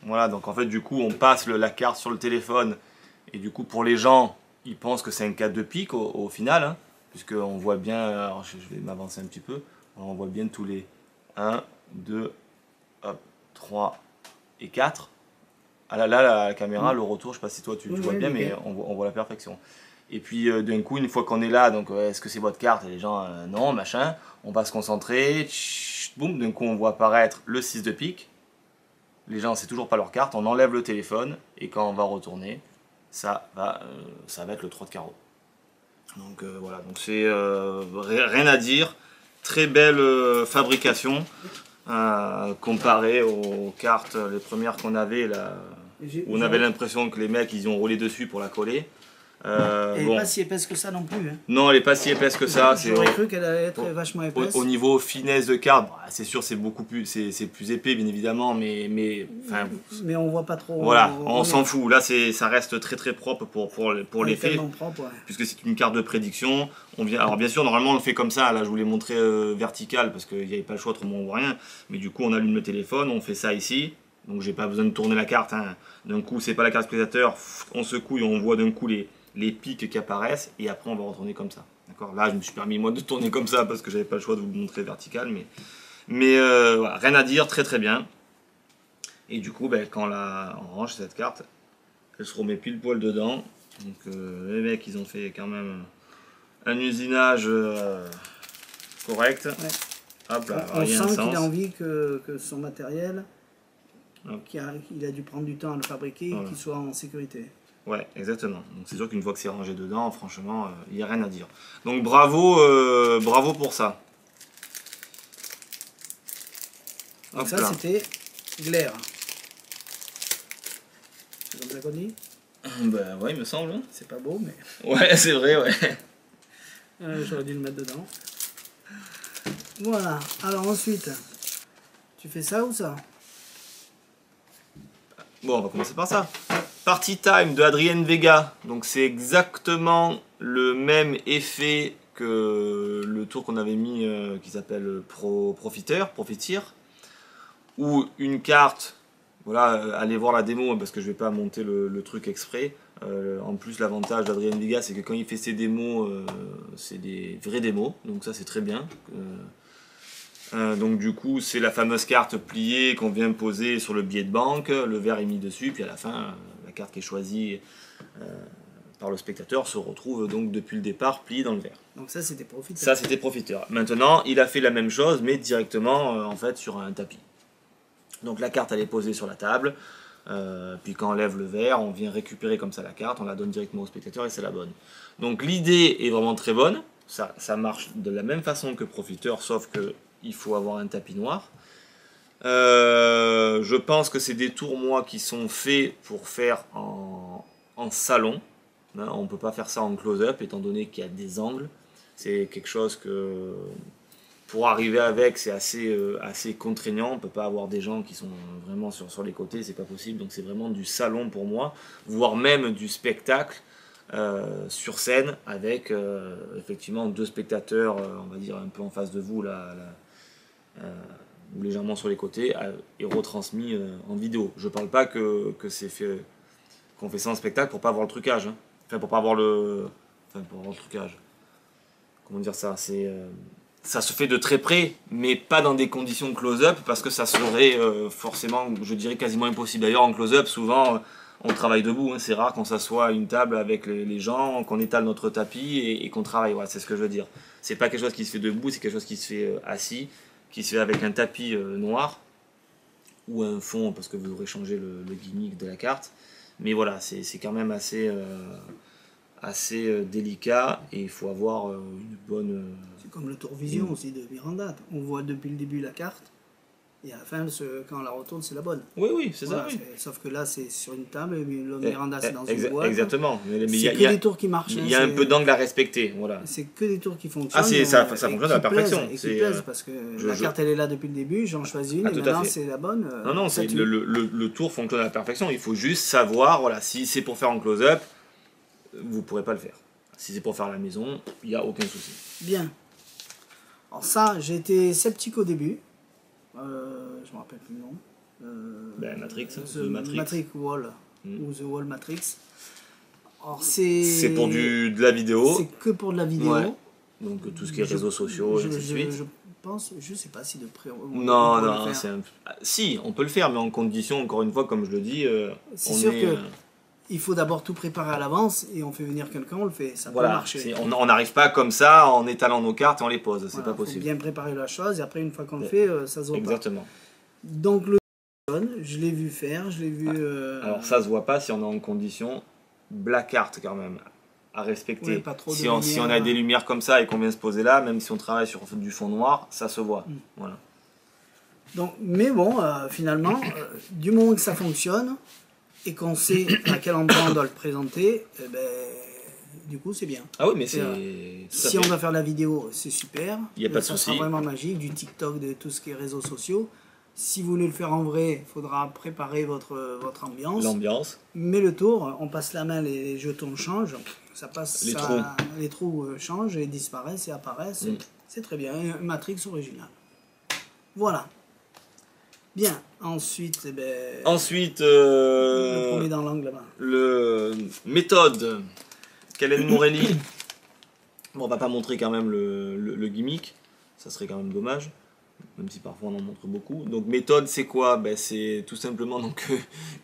voilà, donc en fait du coup on passe la carte sur le téléphone et du coup pour les gens, ils pensent que c'est un 4 de pique au final, hein, puisqu'on voit bien, alors je vais m'avancer un petit peu, alors, on voit bien tous les 1, 2, hop, 3 et 4. Ah là, la caméra, le retour, je sais pas si toi tu vois bien, mais on voit la perfection. Et puis d'un coup, une fois qu'on est là, donc est-ce que c'est votre carte? Et les gens, non, machin, on va se concentrer, boum, d'un coup on voit apparaître le 6 de pique. les gens c'est toujours pas leur carte, on enlève le téléphone et quand on va retourner, ça va être le 3 de carreau. Donc voilà, donc c'est rien à dire, très belle fabrication comparée aux cartes, les premières qu'on avait là, où on avait l'impression que les mecs ils ont roulé dessus pour la coller. Elle n'est pas si épaisse que ça non plus. Hein. Non, elle n'est pas si épaisse que ça. J'aurais cru qu'elle allait être vachement épaisse. Au niveau finesse de carte, c'est sûr c'est beaucoup plus, c'est plus épais bien évidemment, mais on voit pas trop. Voilà, on s'en fout. Là, ça reste très très propre pour l'effet, propre, ouais. puisque c'est une carte de prédiction. Alors bien sûr, normalement on le fait comme ça. Là, je vous l'ai montré vertical parce qu'il n'y avait pas le choix, autrement on voit rien. Mais du coup, on allume le téléphone, on fait ça ici. Donc j'ai pas besoin de tourner la carte. Hein. D'un coup, c'est pas la carte spectateur. On secoue et on voit d'un coup les pics qui apparaissent et après on va retourner comme ça. D'accord. Là, je me suis permis moi de tourner comme ça parce que j'avais pas le choix de vous le montrer vertical, mais voilà, rien à dire, très très bien. Et du coup, quand on range cette carte, elle se remet pile poil dedans. Donc les mecs, ils ont fait quand même un usinage correct. Ouais. Hop là, on sent qu'il a envie que son matériel, il a dû prendre du temps à le fabriquer, voilà, qu'il soit en sécurité. Ouais, exactement. Donc c'est sûr qu'une fois que c'est rangé dedans, franchement, il n'y a rien à dire. Donc bravo, bravo pour ça. Donc ça c'était Glaire. C'est comme ça qu'on dit? Ben ouais, il me semble. C'est pas beau, mais... Ouais, c'est vrai, ouais. J'aurais dû le mettre dedans. Voilà. Alors ensuite, tu fais ça ou ça? Bon, on va commencer par ça. Party Time de Adrien Vega. Donc c'est exactement le même effet que le tour qu'on avait mis qui s'appelle Profiteer, où une carte, voilà, allez voir la démo parce que je vais pas monter le truc exprès. En plus, l'avantage d'Adrien Vega, c'est que quand il fait ses démos, c'est des vraies démos, donc ça c'est très bien. Donc du coup, c'est la fameuse carte pliée qu'on vient poser sur le billet de banque, le verre est mis dessus, puis à la fin, la carte qui est choisie par le spectateur se retrouve donc depuis le départ pliée dans le verre. Donc ça c'était Profiteer. Ça c'était Profiteer. Maintenant, il a fait la même chose, mais directement en fait sur un tapis. Donc la carte elle est posée sur la table, puis quand on lève le verre, on vient récupérer comme ça la carte, on la donne directement au spectateur et c'est la bonne. Donc l'idée est vraiment très bonne, ça marche de la même façon que Profiteer, sauf que il faut avoir un tapis noir. Je pense que c'est des tours moi qui sont faits pour faire en salon. Hein, on ne peut pas faire ça en close-up étant donné qu'il y a des angles. C'est quelque chose que pour arriver avec c'est assez contraignant. On ne peut pas avoir des gens qui sont vraiment sur les côtés, c'est pas possible. Donc c'est vraiment du salon pour moi, voire même du spectacle. Sur scène avec effectivement deux spectateurs, on va dire un peu en face de vous ou légèrement sur les côtés et retransmis en vidéo. Je parle pas que c'est fait qu'on fait ça en spectacle pour pas avoir le trucage, hein. Enfin pour pas avoir le trucage. Comment dire ça, c'est ça se fait de très près, mais pas dans des conditions de close-up parce que ça serait forcément, je dirais quasiment impossible. D'ailleurs en close-up souvent on travaille debout, hein. C'est rare qu'on s'assoit à une table avec les gens, qu'on étale notre tapis et qu'on travaille. Voilà, c'est ce que je veux dire. C'est pas quelque chose qui se fait debout, c'est quelque chose qui se fait assis, qui se fait avec un tapis noir ou un fond parce que vous aurez changé le gimmick de la carte. Mais voilà, c'est quand même assez délicat et il faut avoir une bonne... C'est comme le tour vision aussi de Miranda. On voit depuis le début la carte. Et à la fin, quand on la retourne, c'est la bonne. Oui, oui, c'est voilà, ça. Oui. Sauf que là, c'est sur une table, et le Miranda, c'est dans une boîte. Exactement. C'est que des tours qui marchent. Il y a un peu d'angle à respecter. Voilà. C'est que des tours qui fonctionnent. Ah, ça fonctionne à la perfection. Et qui plaisent, parce que la carte, elle est là depuis le début, j'en choisis une, et maintenant, c'est la bonne. Non, le tour fonctionne à la perfection. Il faut juste savoir, voilà, si c'est pour faire en close-up, vous ne pourrez pas le faire. Si c'est pour faire à la maison, il n'y a aucun souci. Bien. Alors ça, j'ai été sceptique au début. Je me rappelle plus le nom. Matrix, The Matrix Wall ou The Wall Matrix. Alors c'est pour de la vidéo. C'est que pour de la vidéo. Ouais. Donc tout ce qui est réseaux sociaux, et ainsi de suite. Je pense, je sais pas si de près. Non, si, on peut le faire, mais en condition, encore une fois, comme je le dis, c'est sûr que il faut d'abord tout préparer à l'avance et on fait venir quelqu'un, on le fait, ça peut marcher. On n'arrive pas comme ça en étalant nos cartes et on les pose, c'est pas possible. Il faut bien préparer la chose et après une fois qu'on le fait, ça se voit pas. Exactement. Donc Je l'ai vu faire, je l'ai vu... Alors ça se voit pas si on est en condition black art quand même, à respecter. Ouais, pas trop de Si on a lumière. des lumières comme ça et qu'on vient se poser là, même si on travaille sur du fond noir, ça se voit. Voilà. Donc, mais bon, finalement, du moment que ça fonctionne et qu'on sait à quel endroit on doit le présenter, eh ben, du coup c'est bien. Ah oui, mais c'est... Si on doit faire la vidéo, c'est super. Il n'y a pas de Ça souci. sera vraiment magique, du TikTok, de tout ce qui est réseaux sociaux. Si vous voulez le faire en vrai, il faudra préparer votre ambiance. L'ambiance. Mais le tour, on passe la main, les jetons changent. Ça passe, les trous changent et disparaissent et apparaissent. C'est très bien. Matrix original. Voilà. Bien. Ensuite, eh ben, Ensuite, le premier dans l'angle là-bas. le méthode. Kellen Morelli. Bon, on va pas montrer quand même le gimmick. Ça serait quand même dommage. Même si parfois on en montre beaucoup. Donc méthode c'est quoi? Ben, c'est tout simplement donc,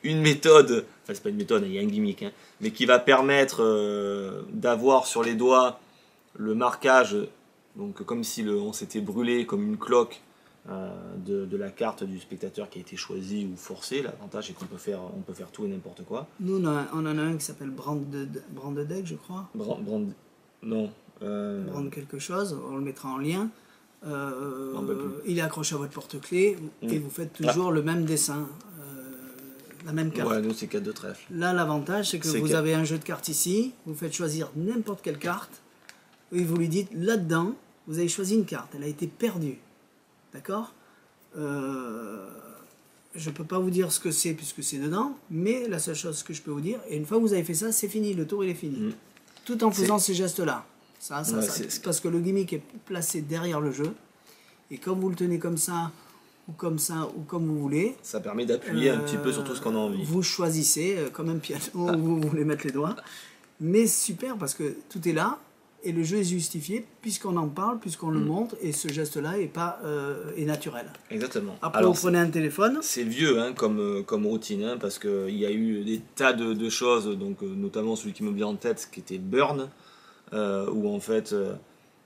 une méthode, enfin c'est pas une méthode, il y a un gimmick, hein, mais qui va permettre d'avoir sur les doigts le marquage, donc comme si on s'était brûlé comme une cloque de la carte du spectateur qui a été choisie ou forcée. L'avantage c'est qu'on peut faire tout et n'importe quoi. Nous on en a un qui s'appelle Brandedeg, je crois. Non. Brand quelque chose, on le mettra en lien. Il est accroché à votre porte-clés et vous faites toujours le même dessin, la même carte. Ouais, nous c'est 4 de trèfle. Là, l'avantage, c'est que vous avez un jeu de cartes ici, vous faites choisir n'importe quelle carte, et vous lui dites, là-dedans, vous avez choisi une carte, elle a été perdue. D'accord? Je ne peux pas vous dire ce que c'est puisque c'est dedans, mais la seule chose que je peux vous dire, et une fois que vous avez fait ça, c'est fini, le tour il est fini. Tout en faisant ces gestes-là. C'est parce que le gimmick est placé derrière le jeu, et comme vous le tenez comme ça, ou comme vous voulez, ça permet d'appuyer un petit peu sur tout ce qu'on a envie. Vous choisissez, comme un piano, où vous voulez mettre les doigts, mais super parce que tout est là, et le jeu est justifié, puisqu'on en parle, puisqu'on le montre, et ce geste-là est naturel. Exactement. Après, alors, vous prenez un téléphone. C'est vieux hein, comme routine, hein, parce qu'il y a eu des tas de choses, donc, notamment celui qui me vient en tête, qui était Burn, où en fait,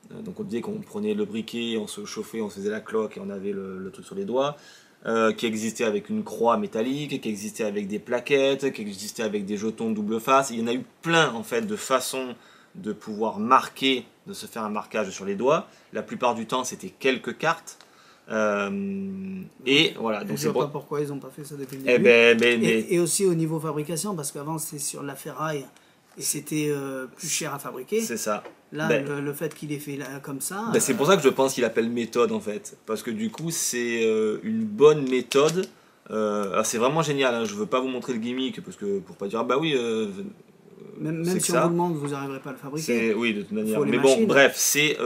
donc on disait qu'on prenait le briquet, on se chauffait, on se faisait la cloque et on avait le truc sur les doigts, qui existait avec une croix métallique, qui existait avec des plaquettes, qui existait avec des jetons double face. Il y en a eu plein en fait de façons de pouvoir marquer, de se faire un marquage sur les doigts. La plupart du temps c'était quelques cartes. Et voilà, donc je ne vois pas pourquoi ils n'ont pas fait ça depuis le début. Et aussi au niveau fabrication, parce qu'avant c'était sur la ferraille et c'était plus cher à fabriquer. C'est ça. Là, le fait qu'il ait fait là, comme ça... c'est pour ça que je pense qu'il appelle méthode en fait. Parce que du coup, c'est une bonne méthode. C'est vraiment génial. Hein. Je veux pas vous montrer le gimmick parce que pour pas dire, ah bah oui... même si on vous demande, vous n'arriverez pas à le fabriquer. Oui, de toute manière. Mais bon, bref, c'est...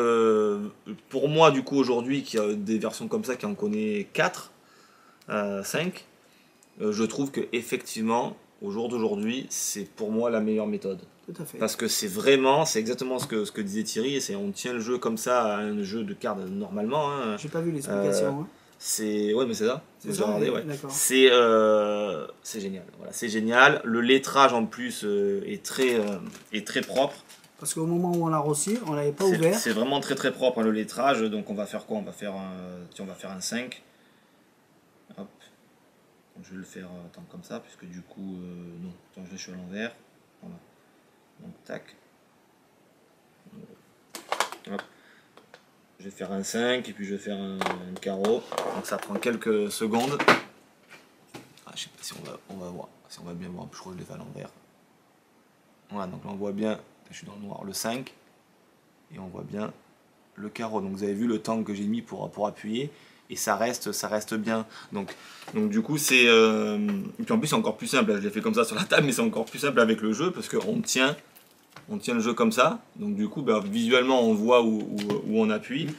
pour moi, du coup, aujourd'hui, qui a des versions comme ça, qui en connaît 4, 5, je trouve que effectivement, au jour d'aujourd'hui, c'est pour moi la meilleure méthode. Tout à fait. Parce que c'est exactement ce que disait Thierry, on tient le jeu comme ça à un jeu de cartes normalement. Hein. J'ai pas vu l'explication. Ouais, mais c'est ça. C'est ça, regardé, ouais. D'accord. C'est génial. Voilà, c'est génial. Le lettrage en plus est très propre. Parce qu'au moment où on l'a reçu, on l'avait pas ouvert. C'est vraiment très très propre hein, le lettrage. Donc on va faire quoi? On va faire un 5. Hop. Donc, je vais le faire comme ça, puisque du coup, non, attends, je suis à l'envers. Voilà. Donc tac. Hop. Je vais faire un 5 et puis je vais faire un carreau. Donc ça prend quelques secondes. Ah, je sais pas si on va voir. Si on va bien voir, je crois que je l'ai fait à l'envers. Voilà, donc là on voit bien, je suis dans le noir, le 5. Et on voit bien le carreau. Donc vous avez vu le temps que j'ai mis pour appuyer. Et ça reste bien. Donc du coup c'est... Et puis en plus c'est encore plus simple. Je l'ai fait comme ça sur la table, mais c'est encore plus simple avec le jeu parce qu'on tient le jeu comme ça. Donc du coup visuellement on voit où on appuie.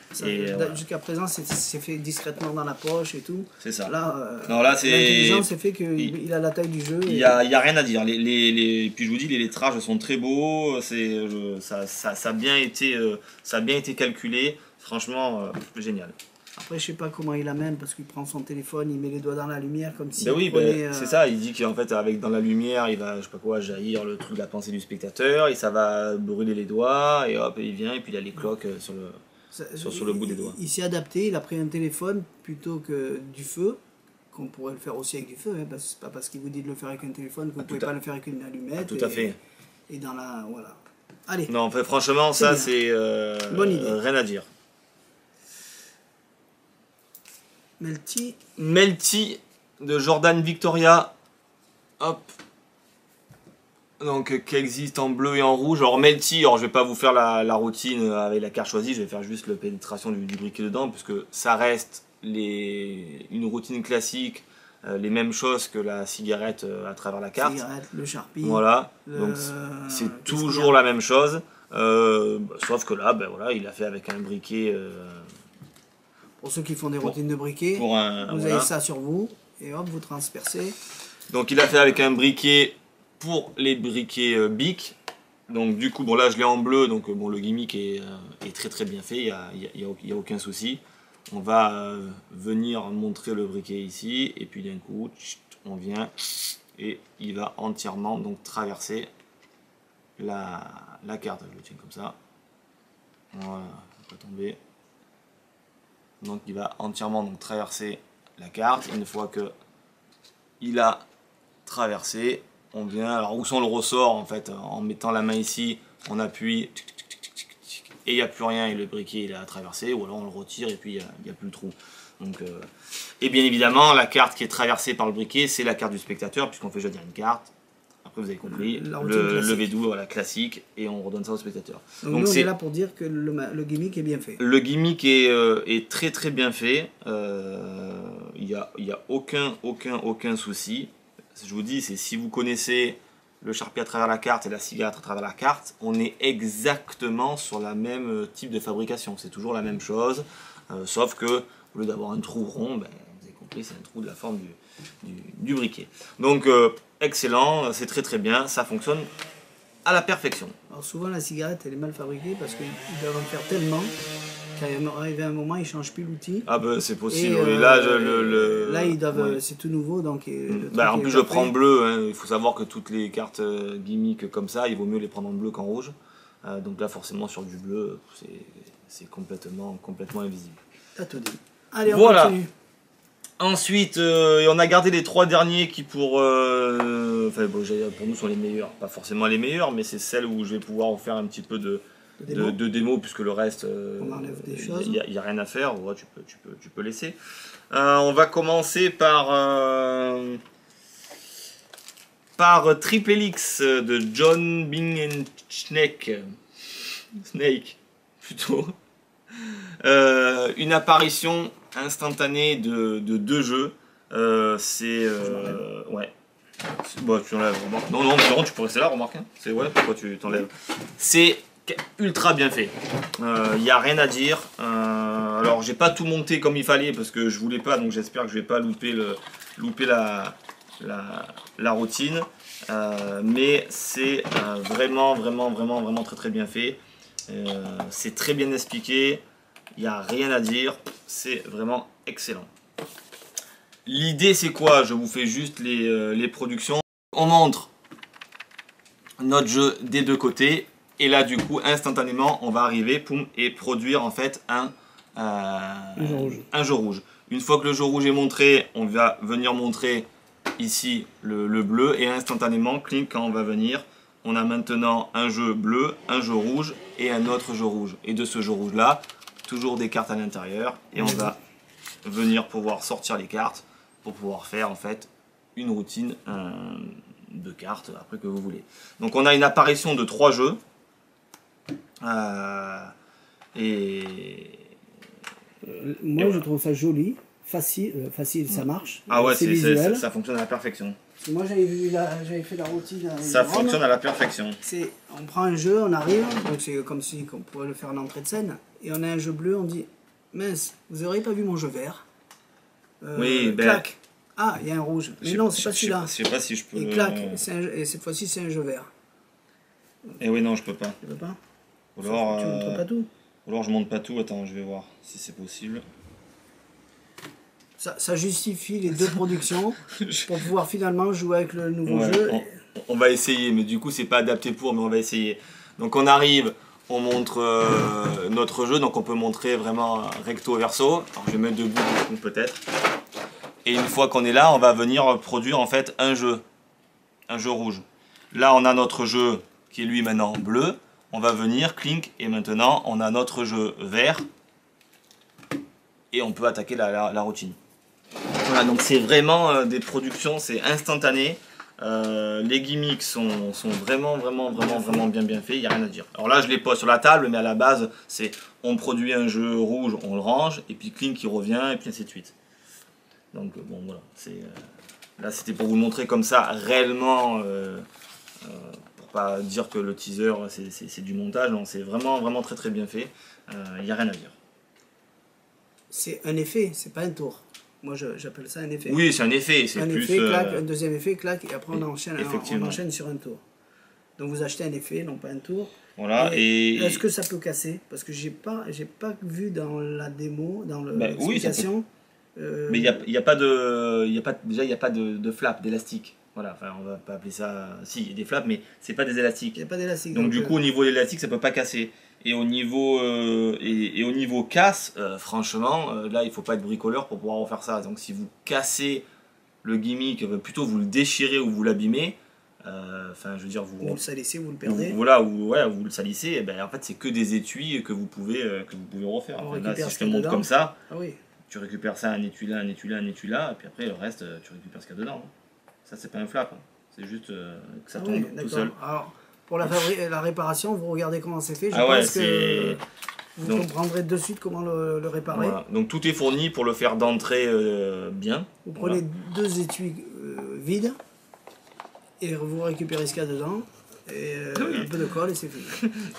Jusqu'à présent c'est fait discrètement dans la poche et tout. C'est ça. Là, l'intelligence c'est fait qu'il a la taille du jeu. Il n'y a rien à dire. Puis je vous dis, les lettrages sont très beaux. Ça a bien été calculé. Franchement, génial. Après, je sais pas comment il amène parce qu'il prend son téléphone, il met les doigts dans la lumière comme si. C'est ça. Il dit qu'en fait, dans la lumière, il va, je sais pas quoi, jaillir le truc de la pensée du spectateur et ça va brûler les doigts et hop, il vient et puis il a les cloques sur le bout des doigts. Il s'est adapté. Il a pris un téléphone plutôt que du feu qu'on pourrait le faire aussi avec du feu. Hein, parce que c'est pas parce qu'il vous dit de le faire avec un téléphone que vous ne pouvez pas le faire avec une allumette. Tout à fait. Et dans la... Voilà. Allez. Non, en fait, franchement, ça, c'est bonne idée. Rien à dire. Melty. Melty de Jordan Victoria. Hop. Donc, qui existe en bleu et en rouge. Alors, Melty, alors, je vais pas vous faire la routine avec la carte choisie. Je vais faire juste la pénétration du briquet dedans. Puisque ça reste une routine classique. Les mêmes choses que la cigarette à travers la carte. Cigarette, le Sharpie. Voilà. Donc, c'est toujours la même chose. Sauf que là, ben voilà, il a fait avec un briquet. Pour ceux qui font des routines de briquet, vous avez ça sur vous et hop, vous transpercez. Donc il a fait avec un briquet pour les briquets Bic. Donc du coup, bon là je l'ai en bleu, donc bon le gimmick est très très bien fait, il y a aucun souci. On va venir montrer le briquet ici et puis d'un coup, on vient et il va entièrement donc traverser la carte. Je le tiens comme ça. Voilà, ça va pas tomber. Donc il va entièrement donc traverser la carte. Une fois que il a traversé, on vient. Alors où sont le ressort en fait? En mettant la main ici, on appuie et il n'y a plus rien et le briquet il a traversé. Ou alors on le retire et puis il n'y a plus le trou. Donc, et bien évidemment, la carte qui est traversée par le briquet, c'est la carte du spectateur puisqu'on fait choisir une carte. Après, vous avez compris, le V12, voilà, classique, et on redonne ça au spectateur. Donc nous, on est là pour dire que le gimmick est bien fait. Le gimmick est très très bien fait. Il n'y a aucun souci. Je vous dis, c'est si vous connaissez le Sharpie à travers la carte et la cigarette à travers la carte, on est exactement sur la même type de fabrication. C'est toujours la même chose, sauf que au lieu d'avoir un trou rond, ben, vous avez compris, c'est un trou de la forme du briquet. Donc excellent, c'est très très bien, ça fonctionne à la perfection. Alors souvent la cigarette elle est mal fabriquée parce qu'ils doivent en faire tellement qu'à un moment ils ne changent plus l'outil. Ah ben c'est possible, et, oui. Là ils doivent, c'est tout nouveau donc... en plus je prends bleu, hein. Il faut savoir que toutes les cartes gimmick comme ça, il vaut mieux les prendre en bleu qu'en rouge. Donc là forcément sur du bleu, c'est complètement invisible. T'as tout dit. Allez, on continue. Ensuite, on a gardé les 3 derniers qui pour nous sont les meilleurs. Pas forcément les meilleurs, mais c'est celles où je vais pouvoir faire un petit peu de démo puisque le reste, il n'y a rien à faire. Ouais, tu peux laisser. On va commencer par Triple X de John Bing Snake plutôt. Une apparition instantanée de 2 jeux. Ouais. Bon, tu enlèves, remarque. Non, tu peux rester là, remarque. Hein. C'est ouais, pourquoi tu t'enlèves? C'est ultra bien fait. Il n'y a rien à dire. Alors, j'ai pas tout monté comme il fallait parce que je voulais pas, donc j'espère que je vais pas louper la routine. Mais c'est vraiment très très bien fait. C'est très bien expliqué. Il n'y a rien à dire, c'est vraiment excellent. L'idée c'est quoi? Je vous fais juste les productions. On montre notre jeu des 2 côtés. Et là du coup instantanément on va arriver poum, et produire en fait un jeu rouge. Une fois que le jeu rouge est montré, on va venir montrer ici le bleu. Et instantanément, clic, quand on va venir, on a maintenant un jeu bleu, un jeu rouge et un autre jeu rouge. Et de ce jeu rouge là, toujours des cartes à l'intérieur et on va venir pouvoir sortir les cartes pour pouvoir faire en fait une routine de cartes après que vous voulez. Donc on a une apparition de 3 jeux moi je trouve ça joli, facile, ça marche. Ah ouais, ça fonctionne à la perfection. Moi j'avais fait la routine. Ça fonctionne à la perfection. On prend un jeu, on arrive, donc c'est comme si on pourrait le faire en entrée de scène, et on a un jeu bleu, on dit mince, vous n'aurez pas vu mon jeu vert. Oui, clac. Ah, il y a un rouge. Mais non, c'est pas celui-là. Je sais pas si je peux. Et clac, et cette fois-ci c'est un jeu vert. Et oui, non, je peux pas. Tu peux pas? Ou alors, tu montres pas tout? Ou alors je monte pas tout, attends, je vais voir si c'est possible. Ça justifie les 2 productions pour pouvoir finalement jouer avec le nouveau jeu. On va essayer, mais du coup c'est pas adapté pour, mais on va essayer. Donc on arrive, on montre notre jeu, donc on peut montrer vraiment recto verso. Alors je vais mettre debout peut-être. Et une fois qu'on est là, on va venir produire en fait un jeu rouge. Là, on a notre jeu qui est lui maintenant bleu. On va venir, clink, et maintenant on a notre jeu vert. Et on peut attaquer la routine. Voilà, donc c'est vraiment des productions, c'est instantané. Les gimmicks sont vraiment bien faits, il n'y a rien à dire. Alors là, je les pose sur la table, mais à la base, c'est on produit un jeu rouge, on le range, et puis clink qui revient, et puis ainsi de suite. Donc bon, voilà. Là, c'était pour vous montrer comme ça, réellement, pour pas dire que le teaser, c'est du montage. Non, c'est vraiment très bien fait. Il n'y a rien à dire. C'est un effet, c'est pas un tour. Moi, j'appelle ça un effet. Oui, c'est un effet. C'est un plus, effet, clac, un deuxième effet, clac, et après on Effectivement. on enchaîne sur un tour. Donc vous achetez un effet, non pas un tour. Voilà. Et est-ce que ça peut casser? Parce que j'ai pas vu dans la démo, dans l'explication. Mais il y a pas de, déjà il n'y a pas de flap, d'élastique. Voilà, enfin on va pas appeler ça. Si, il y a des flaps, mais c'est pas des élastiques. Il n'y a pas d'élastique. Donc du coup au niveau de l'élastique, ça peut pas casser. Et au niveau au niveau casse, franchement, là il faut pas être bricoleur pour pouvoir refaire ça. Donc si vous cassez le gimmick, plutôt vous le déchirez ou vous l'abîmez. Enfin, je veux dire, vous le salissez, vous le perdez. Voilà, vous le salissez. Et ben en fait, c'est que des étuis que vous pouvez refaire. Enfin, là, si je te montre comme ça, tu récupères ça, un étui là, un étui là, un étui là, et puis après le reste, tu récupères ce qu'il y a dedans. Ça, c'est pas un flap, c'est juste que ça tombe tout seul. Alors, pour la réparation, vous regardez comment c'est fait. Je pense que vous comprendrez de suite comment le réparer. Voilà. Donc tout est fourni pour le faire d'entrée bien. Vous prenez deux étuis vides et vous récupérez ce qu'il y a dedans. Et un peu de colle et c'est fini.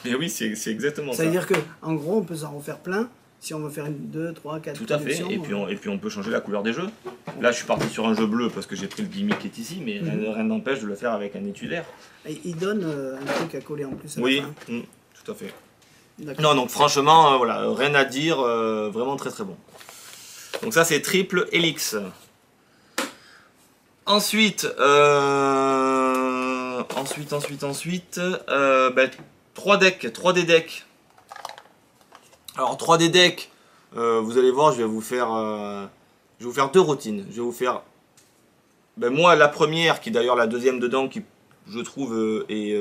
Et oui, c'est exactement ça. Ça veut dire qu'en gros, on peut s'en refaire plein. Si on veut faire 2, 3, 4 Tout à fait, et puis on peut changer la couleur des jeux. Là je suis parti sur un jeu bleu parce que j'ai pris le gimmick qui est ici, mais rien n'empêche de le faire avec un étui vert. Et il donne un truc à coller en plus à la fin. Tout à fait. Non, donc franchement, voilà, rien à dire, vraiment très bon. Donc ça c'est triple Helix. Ensuite, 3D decks. Alors 3D deck, vous allez voir, je vais vous faire deux routines. Je vais vous faire, moi la première, qui est d'ailleurs la deuxième dedans, qui je trouve est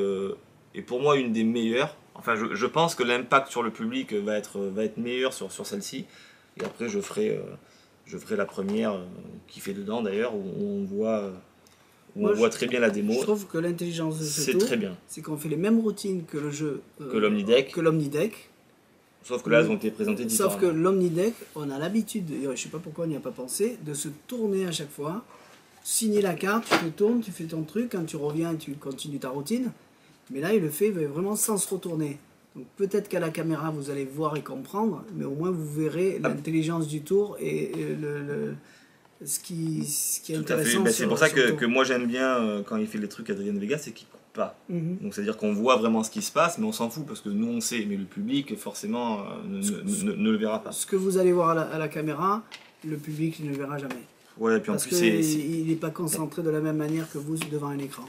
pour moi une des meilleures. Enfin, je pense que l'impact sur le public va être meilleur sur celle-ci. Et après, je ferai la première qui fait dedans d'ailleurs, où on voit très bien la démo. Je trouve que l'intelligence de ce tour, c'est qu'on fait les mêmes routines que le jeu, que l'Omnideck. Sauf que là, elles ont été présentées différemment. Sauf que l'Omnideck, on a l'habitude, je ne sais pas pourquoi on n'y a pas pensé, de se tourner à chaque fois, signer la carte, tu te tournes, tu fais ton truc, quand tu reviens, tu continues ta routine. Mais là, il le fait vraiment sans se retourner. Donc peut-être qu'à la caméra, vous allez voir et comprendre, mais au moins vous verrez l'intelligence du tour et ce qui est intéressant. C'est pour ça que moi j'aime bien quand il fait les trucs Adrien Vega, c'est qu'il coupe pas. Donc c'est-à-dire qu'on voit vraiment ce qui se passe, mais on s'en fout parce que nous on sait, mais le public forcément ne le verra pas. Ce que vous allez voir à la caméra, le public ne le verra jamais. Ouais, et puis parce qu'il n'est pas concentré de la même manière que vous devant un écran.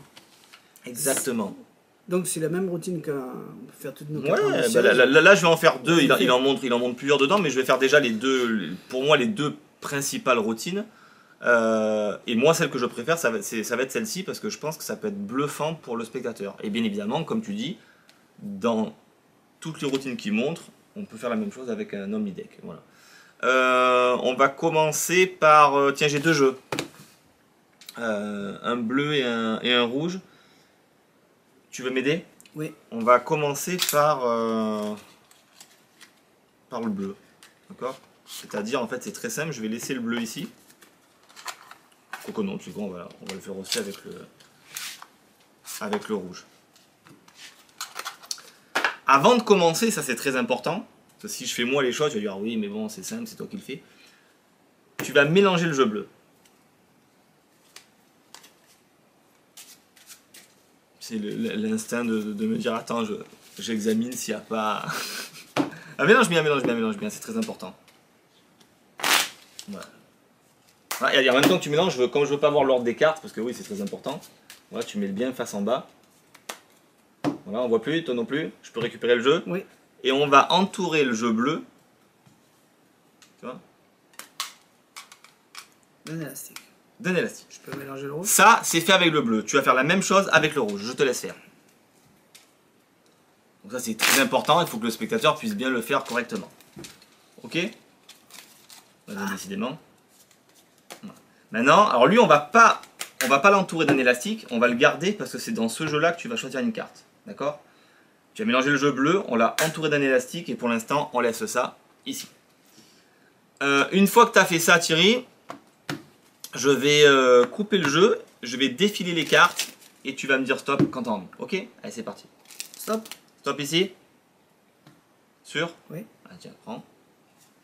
Exactement. Donc c'est la même routine qu'on peut faire toutes nos cartes. Là je vais en faire deux, il en montre plusieurs dedans, mais je vais faire déjà les deux principales routines. Et moi celle que je préfère ça va être celle-ci parce que je pense que ça peut être bluffant pour le spectateur. Et bien évidemment, comme tu dis, dans toutes les routines qu'il montre, on peut faire la même chose avec un Omnideck. Voilà. On va commencer par... tiens, j'ai deux jeux. Un bleu et un rouge. Tu veux m'aider? Oui. On va commencer par le bleu. D'accord? C'est-à-dire, en fait, c'est très simple. Je vais laisser le bleu ici. Non, on va le faire aussi avec le rouge. Avant de commencer, ça c'est très important. Parce que si je fais moi les choses, tu vas dire oui, mais bon, c'est simple, c'est toi qui le fais. Tu vas mélanger le jeu bleu. C'est l'instinct de me dire attends, j'examine s'il n'y a pas. Ah, mélange bien, c'est très important. Voilà. Et en même temps que tu mélanges, comme je veux pas voir l'ordre des cartes, parce que oui, c'est très important, voilà, tu mets le bien face en bas. Voilà, on voit plus, toi non plus. Je peux récupérer le jeu. Oui. Et on va entourer le jeu bleu. Tu vois? d'un élastique. D'un élastique. Je peux mélanger le rouge. Ça, c'est fait avec le bleu. Tu vas faire la même chose avec le rouge. Je te laisse faire. Donc ça, c'est très important. Il faut que le spectateur puisse bien le faire correctement. Ok? Décidément. Voilà. Maintenant, alors lui, on va pas l'entourer d'un élastique. On va le garder parce que c'est dans ce jeu-là que tu vas choisir une carte. D'accord? Tu as mélangé le jeu bleu. On l'a entouré d'un élastique et pour l'instant, on laisse ça ici. Une fois que tu as fait ça, Thierry, je vais couper le jeu, je vais défiler les cartes et tu vas me dire stop quand tu as envie. Ok? Allez, c'est parti. Stop. Stop ici. Sûr? Oui. Ah, tiens, prends.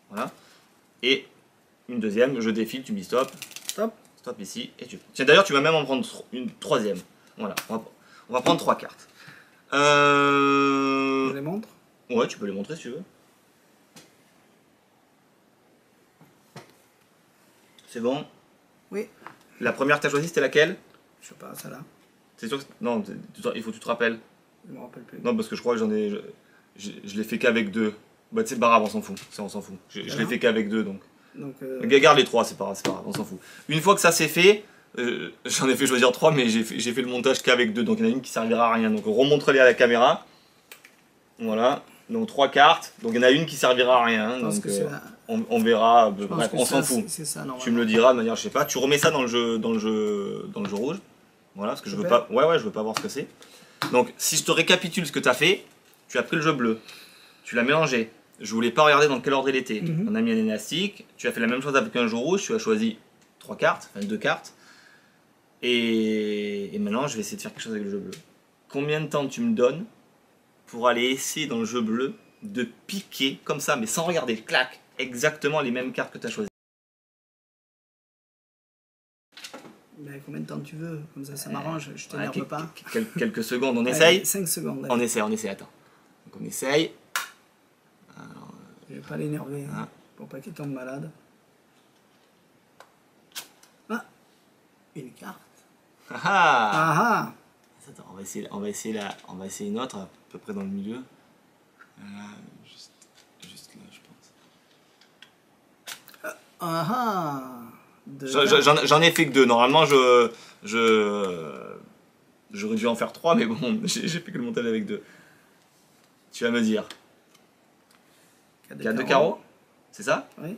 Voilà. Et une deuxième, je défile, tu me dis stop. Stop. Stop ici et tu prends. Tiens, d'ailleurs, tu vas même en prendre une troisième. Voilà, on va prendre 3 cartes. Je les montre. Ouais, tu peux les montrer si tu veux. C'est bon? Oui. La première que tu as choisie, c'était laquelle? Je sais pas, celle-là. C'est sûr que... Non, il faut que tu te rappelles. Je me rappelle plus. Non, parce que je crois que j'en ai... Je l'ai fait qu'avec 2. Bah, tu sais, pas grave, on s'en fout. On s'en fout. Je l'ai fait qu'avec 2, donc. Garde les 3, c'est pas grave, on s'en fout. Une fois que ça c'est fait, j'en ai fait choisir 3, mais j'ai fait le montage qu'avec 2, donc il y en a une qui servira à rien. Donc remontre-les à la caméra. Voilà. Donc 3 cartes, donc il y en a une qui servira à rien. Donc on verra, bref, on s'en fout. Tu me le diras de manière, je sais pas. Tu remets ça dans le jeu rouge. Voilà, parce que je veux pas. Ouais, je veux pas voir ce que c'est. Donc si je te récapitule ce que tu as fait, tu as pris le jeu bleu, tu l'as mélangé. Je voulais pas regarder dans quel ordre il était. On a mis un élastique, tu as fait la même chose avec un jeu rouge, tu as choisi 3 cartes, enfin 2 cartes. Et maintenant je vais essayer de faire quelque chose avec le jeu bleu. Combien de temps tu me donnes pour aller essayer dans le jeu bleu de piquer comme ça, mais sans regarder, clac, exactement les mêmes cartes que tu as choisies? Mais combien de temps tu veux? Comme ça m'arrange, je t'énerve pas. Quelques secondes, on essaye? 5 secondes. On essaye, attends. Donc on essaye. Alors, je vais pas l'énerver, hein, pour pas qu'il tombe malade. Ah, une carte. Ah. Attends, on va essayer une autre, à peu près dans le milieu. Juste là, je pense. J'en ai fait que 2. Normalement, j'aurais dû en faire 3, mais bon, j'ai fait que le montage avec 2. Tu vas me dire. 4 de carreau? C'est ça? Oui.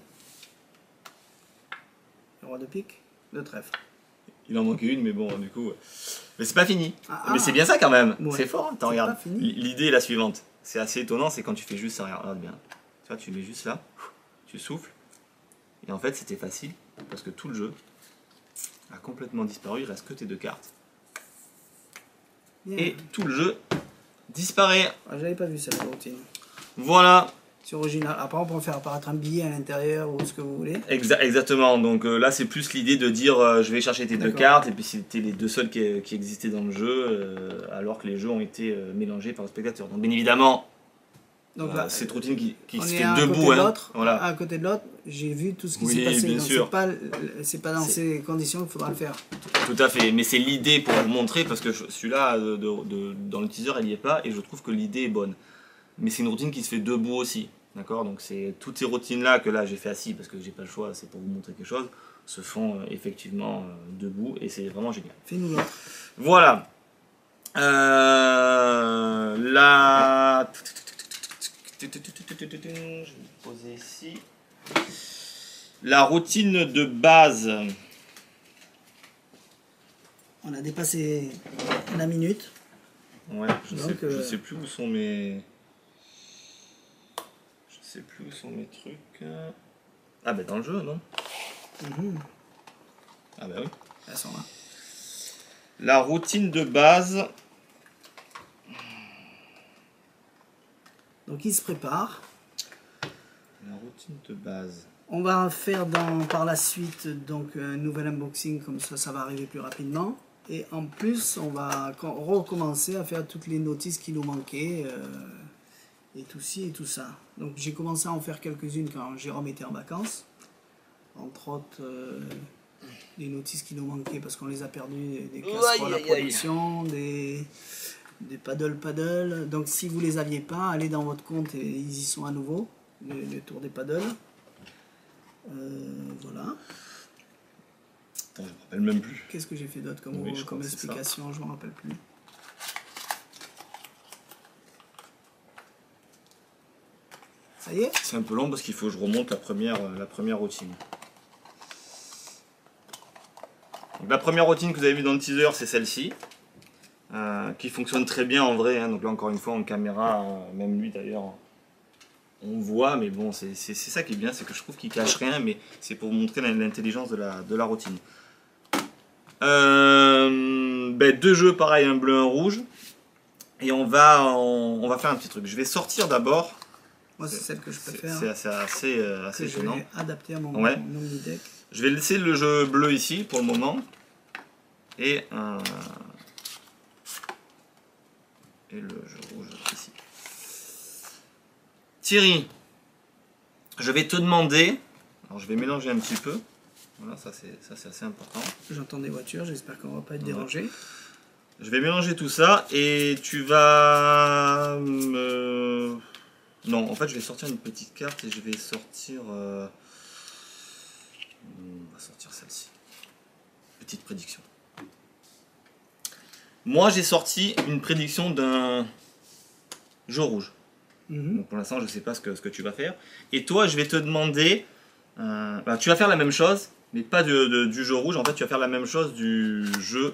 Le roi de pique, de trèfle. Il en manquait une, mais bon, du coup... Mais c'est pas fini. Mais c'est bien ça quand même. Ouais. C'est fort. Attends, regarde. L'idée est la suivante. C'est assez étonnant, c'est quand tu fais juste ça. Regarde bien. Tu vois, tu mets juste là, tu souffles. Et en fait, c'était facile, parce que tout le jeu a complètement disparu. Il reste que tes 2 cartes. Bien. Et tout le jeu disparaît. Ah, j'avais pas vu cette routine. Voilà. C'est original. Après, on peut faire apparaître un billet à l'intérieur ou ce que vous voulez. Exactement. Donc là, c'est plus l'idée de dire je vais chercher tes 2 cartes et puis c'était les 2 seules qui existaient dans le jeu alors que les jeux ont été mélangés par le spectateur. Donc bien évidemment, donc là, cette routine qui se fait debout. Voilà. À côté de l'autre, j'ai vu tout ce qui s'est passé. Bien sûr. C'est pas dans ces conditions qu'il faudra le faire. Tout à fait. Mais c'est l'idée pour vous montrer parce que celui-là, dans le teaser, elle n'y est pas et je trouve que l'idée est bonne. Mais c'est une routine qui se fait debout aussi. D'accord, donc c'est toutes ces routines là que là j'ai fait assis parce que j'ai pas le choix, c'est pour vous montrer quelque chose, se font effectivement debout et c'est vraiment génial. Fais-nous l'autre. Voilà. Là, je vais me poser ici. La routine de base. On a dépassé la minute. Ouais, je sais plus où sont mes. Je sais plus où sont mes trucs. Ah bah dans le jeu, non? Ah bah oui. Elles sont là. La routine de base. Donc il se prépare. La routine de base. On va faire par la suite donc un nouvel unboxing, comme ça va arriver plus rapidement. Et en plus, on va recommencer à faire toutes les notices qui nous manquaient. Et tout ci et tout ça. Donc j'ai commencé à en faire quelques-unes quand Jérôme était en vacances. Entre autres, des notices qui nous manquaient parce qu'on les a perdues, des casseroles à production, des paddle. Donc si vous les aviez pas, allez dans votre compte et ils y sont à nouveau. Le tour des paddles. Voilà. je me rappelle même plus. Qu'est-ce que j'ai fait d'autre comme, Oui, je crois comme que c'est ça. explication? Je m'en rappelle plus. Ça y est? C'est un peu long parce qu'il faut que je remonte la première routine. Donc, la première routine que vous avez vue dans le teaser, c'est celle-ci. Qui fonctionne très bien en vrai. Hein. Donc là, encore une fois, en caméra, même lui d'ailleurs, on voit. Mais bon, c'est ça qui est bien, c'est que je trouve qu'il cache rien, mais c'est pour montrer l'intelligence de la routine. Deux jeux pareil, un bleu, un rouge. Et on va faire un petit truc. Je vais sortir d'abord. Moi, c'est celle que je préfère. C'est assez gênant. Je vais adapter à mon mini-deck. Je vais laisser le jeu bleu ici pour le moment. Et le jeu rouge ici. Thierry, je vais te demander. Alors je vais mélanger un petit peu. Voilà, ça c'est assez important. J'entends des voitures, j'espère qu'on va pas être dérangé. Je vais mélanger tout ça et tu vas... Non, en fait je vais sortir une petite carte et je vais sortir... On va sortir celle-ci. Petite prédiction. Moi j'ai sorti une prédiction d'un jeu rouge. Donc, pour l'instant je ne sais pas ce que tu vas faire. Et toi je vais te demander... tu vas faire la même chose, mais pas du jeu rouge. En fait tu vas faire la même chose du jeu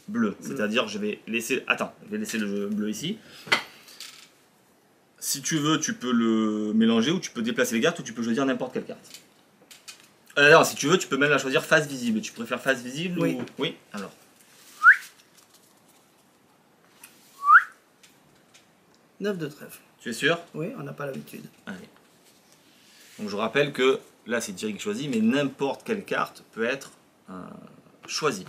bleu. C'est-à-dire je vais laisser... Attends, je vais laisser le jeu bleu ici. Si tu veux tu peux le mélanger ou tu peux déplacer les cartes ou tu peux choisir n'importe quelle carte. Alors si tu veux tu peux même la choisir face visible. Tu préfères face visible ou... Oui, alors. Neuf de trèfle. Tu es sûr? Oui, on n'a pas l'habitude. Allez. Donc je rappelle que là c'est Thierry qui choisit, mais n'importe quelle carte peut être choisie.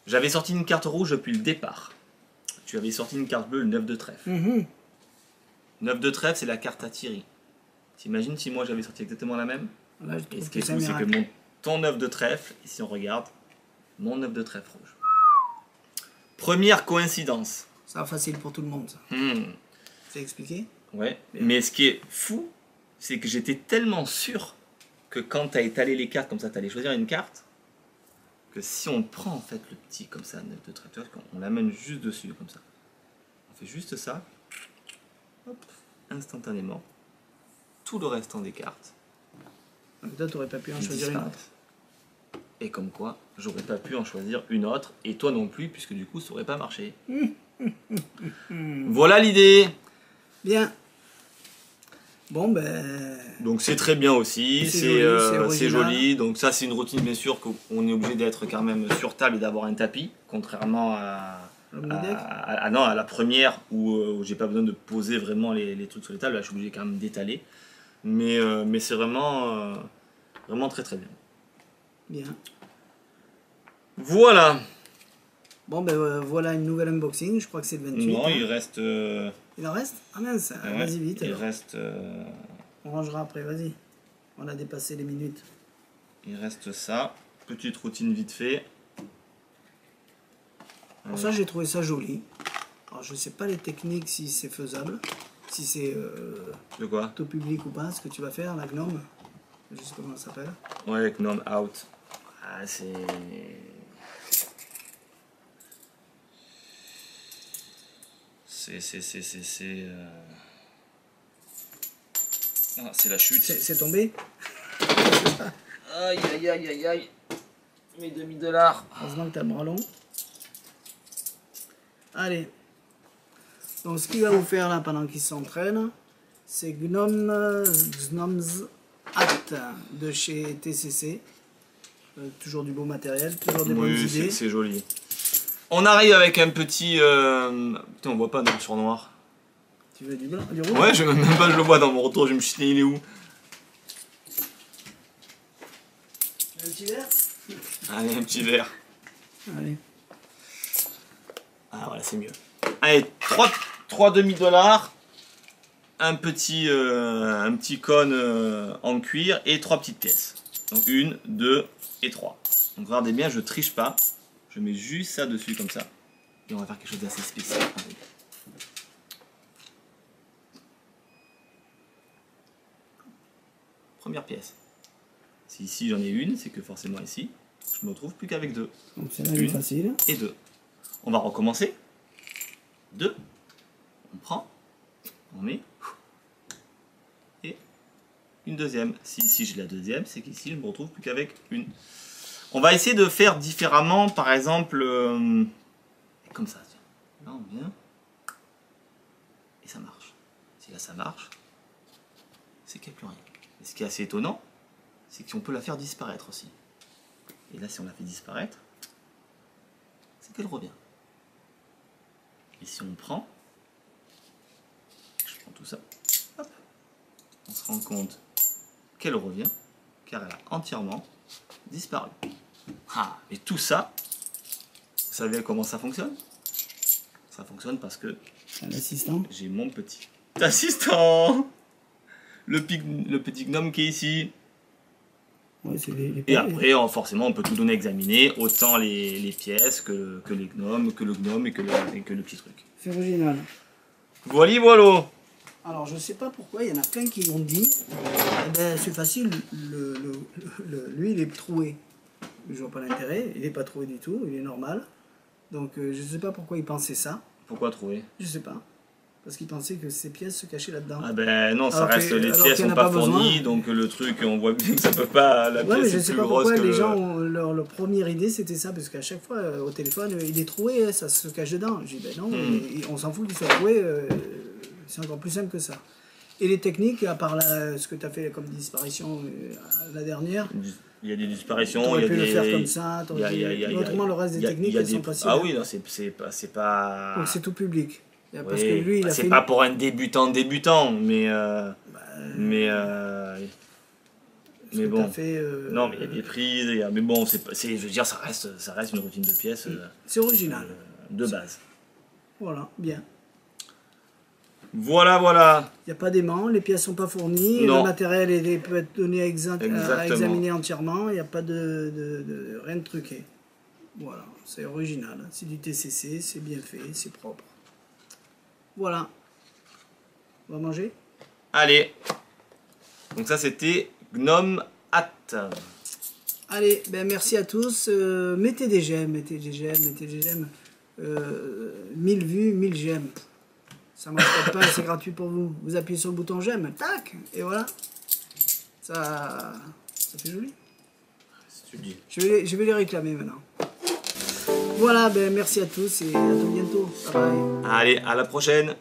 J'avais sorti une carte rouge depuis le départ. Tu avais sorti une carte bleue, le 9 de trèfle. 9 de trèfle, c'est la carte à Thierry. T'imagines si moi j'avais sorti exactement la même? Là, et ce qui est fou, c'est que ton 9 de trèfle, ici on regarde, mon 9 de trèfle rouge. Première coïncidence. Ça facile pour tout le monde, ça. C'est expliqué? Ouais, mais ce qui est fou, c'est que j'étais tellement sûr que quand tu as étalé les cartes comme ça, tu allais choisir une carte, que si on prend en fait le petit comme ça, 9 de trèfle, on l'amène juste dessus comme ça. On fait juste ça, hop, instantanément, tout le restant des cartes. Donc toi, tu n'aurais pas pu en choisir une autre. Et comme quoi, j'aurais pas pu en choisir une autre, et toi non plus, puisque du coup, ça aurait pas marché. Voilà l'idée. Bien. Bon, ben... Donc c'est très bien aussi, c'est joli. Donc ça, c'est une routine, bien sûr, qu'on est obligé d'être quand même sur table et d'avoir un tapis, contrairement à la première où j'ai pas besoin de poser vraiment les trucs sur les tables. Là, je suis obligé quand même d'étaler. Mais c'est vraiment très très bien. Bien. Voilà. Bon, ben voilà une nouvelle unboxing. Je crois que c'est le 28. Non, il reste... Il en reste? Ah mince, ouais, vas-y vite. Il reste... On rangera après, vas-y. On a dépassé les minutes. Il reste ça. Petite routine vite fait. Pour ça, j'ai trouvé ça joli. Alors, je sais pas les techniques, si c'est faisable. Si c'est de quoi? tout public ou pas, ce que tu vas faire, la gnome. Je sais pas comment ça s'appelle. Ouais, gnome out. Ah, c'est... Ah, c'est la chute. C'est tombé. Aïe, aïe, aïe, aïe, aïe. Mes $2. Heureusement que t'as le bras long. Allez. Donc, ce qu'il va vous faire là pendant qu'il s'entraîne, c'est Gnomes Act de chez TCC. Toujours du beau matériel, toujours des bonnes idées. C'est joli. On arrive avec un petit... Putain, on voit pas noir sur noir. Tu veux du blanc, du rouge? Ouais, même pas je le vois dans mon retour, je me suis dit, il est où? Un petit verre? Allez, un petit verre. Allez. Ah, voilà, c'est mieux. Allez, 3 $, un petit cône en cuir et 3 petites pièces. Donc 1, 2 et 3. Donc regardez bien, je triche pas. Je mets juste ça dessus comme ça. Et on va faire quelque chose d'assez spécial. Première pièce. Si ici j'en ai une, c'est que forcément ici, je me retrouve plus qu'avec 2. Donc c'est là facile. Et 2. On va recommencer. 2. On prend. On met. Et une deuxième. Si ici j'ai la deuxième, c'est qu'ici je me retrouve plus qu'avec une. On va essayer de faire différemment, par exemple, comme ça. Là on vient. Et ça marche. Si là ça marche, c'est qu'il n'y a plus rien. Et ce qui est assez étonnant, c'est qu'on peut la faire disparaître aussi. Et là si on la fait disparaître, c'est qu'elle revient. Et si on prend, je prends tout ça, hop, on se rend compte qu'elle revient, car elle a entièrement disparu. Ah, et tout ça, vous savez comment ça fonctionne? Ça fonctionne parce que j'ai mon petit assistant, le petit gnome qui est ici. Ouais, et après, forcément, on peut tout donner à examiner, autant les pièces que les gnomes, que le gnome et que le petit truc. C'est original. Voilà, voilà. Alors, je sais pas pourquoi, il y en a plein qui m'ont dit, ben, c'est facile, lui, il est troué. Je vois pas l'intérêt, il est pas troué du tout, il est normal. Donc, je sais pas pourquoi il pensait ça. Pourquoi troué? Je sais pas. Parce qu'il pensait que ces pièces se cachaient là-dedans. Ah ben non, ça reste, les pièces sont pas fournies, donc le truc, on voit bien que ça peut pas, la pièce est plus grosse que les gens, leur première idée c'était ça, parce qu'à chaque fois au téléphone, il est troué, ça se cache dedans. J'ai dit ben non, on s'en fout qu'il soit troué, c'est encore plus simple que ça. Et les techniques, à part ce que tu as fait comme disparition la dernière... Il y a des disparitions, il y a des... le faire comme ça, autrement le reste des techniques, elles sont passées. Ah oui, non, c'est pas... Donc c'est tout public. Parce oui, que lui, il a c'est pas pour un débutant, mais bon. Non, mais il y a des prises, mais bon, je veux dire, ça reste une routine de pièces. C'est original. De base. Voilà, bien. Voilà. Il n'y a pas d'aimant, les pièces sont pas fournies, non. Le matériel peut être donné à examiner entièrement, il n'y a pas rien de truqué. Voilà, c'est original, c'est du TCC, c'est bien fait, c'est propre. Voilà. On va manger? Allez. Donc ça c'était Gnome Hat. Allez, ben merci à tous. Mettez des j'aime. 1000 vues, 1000 j'aime. Ça ne marche pas, c'est gratuit pour vous. Vous appuyez sur le bouton j'aime, tac, et voilà. Ça fait joli. Je vais les réclamer maintenant. Voilà, ben merci à tous et à tout bientôt. Bye bye. Allez, à la prochaine.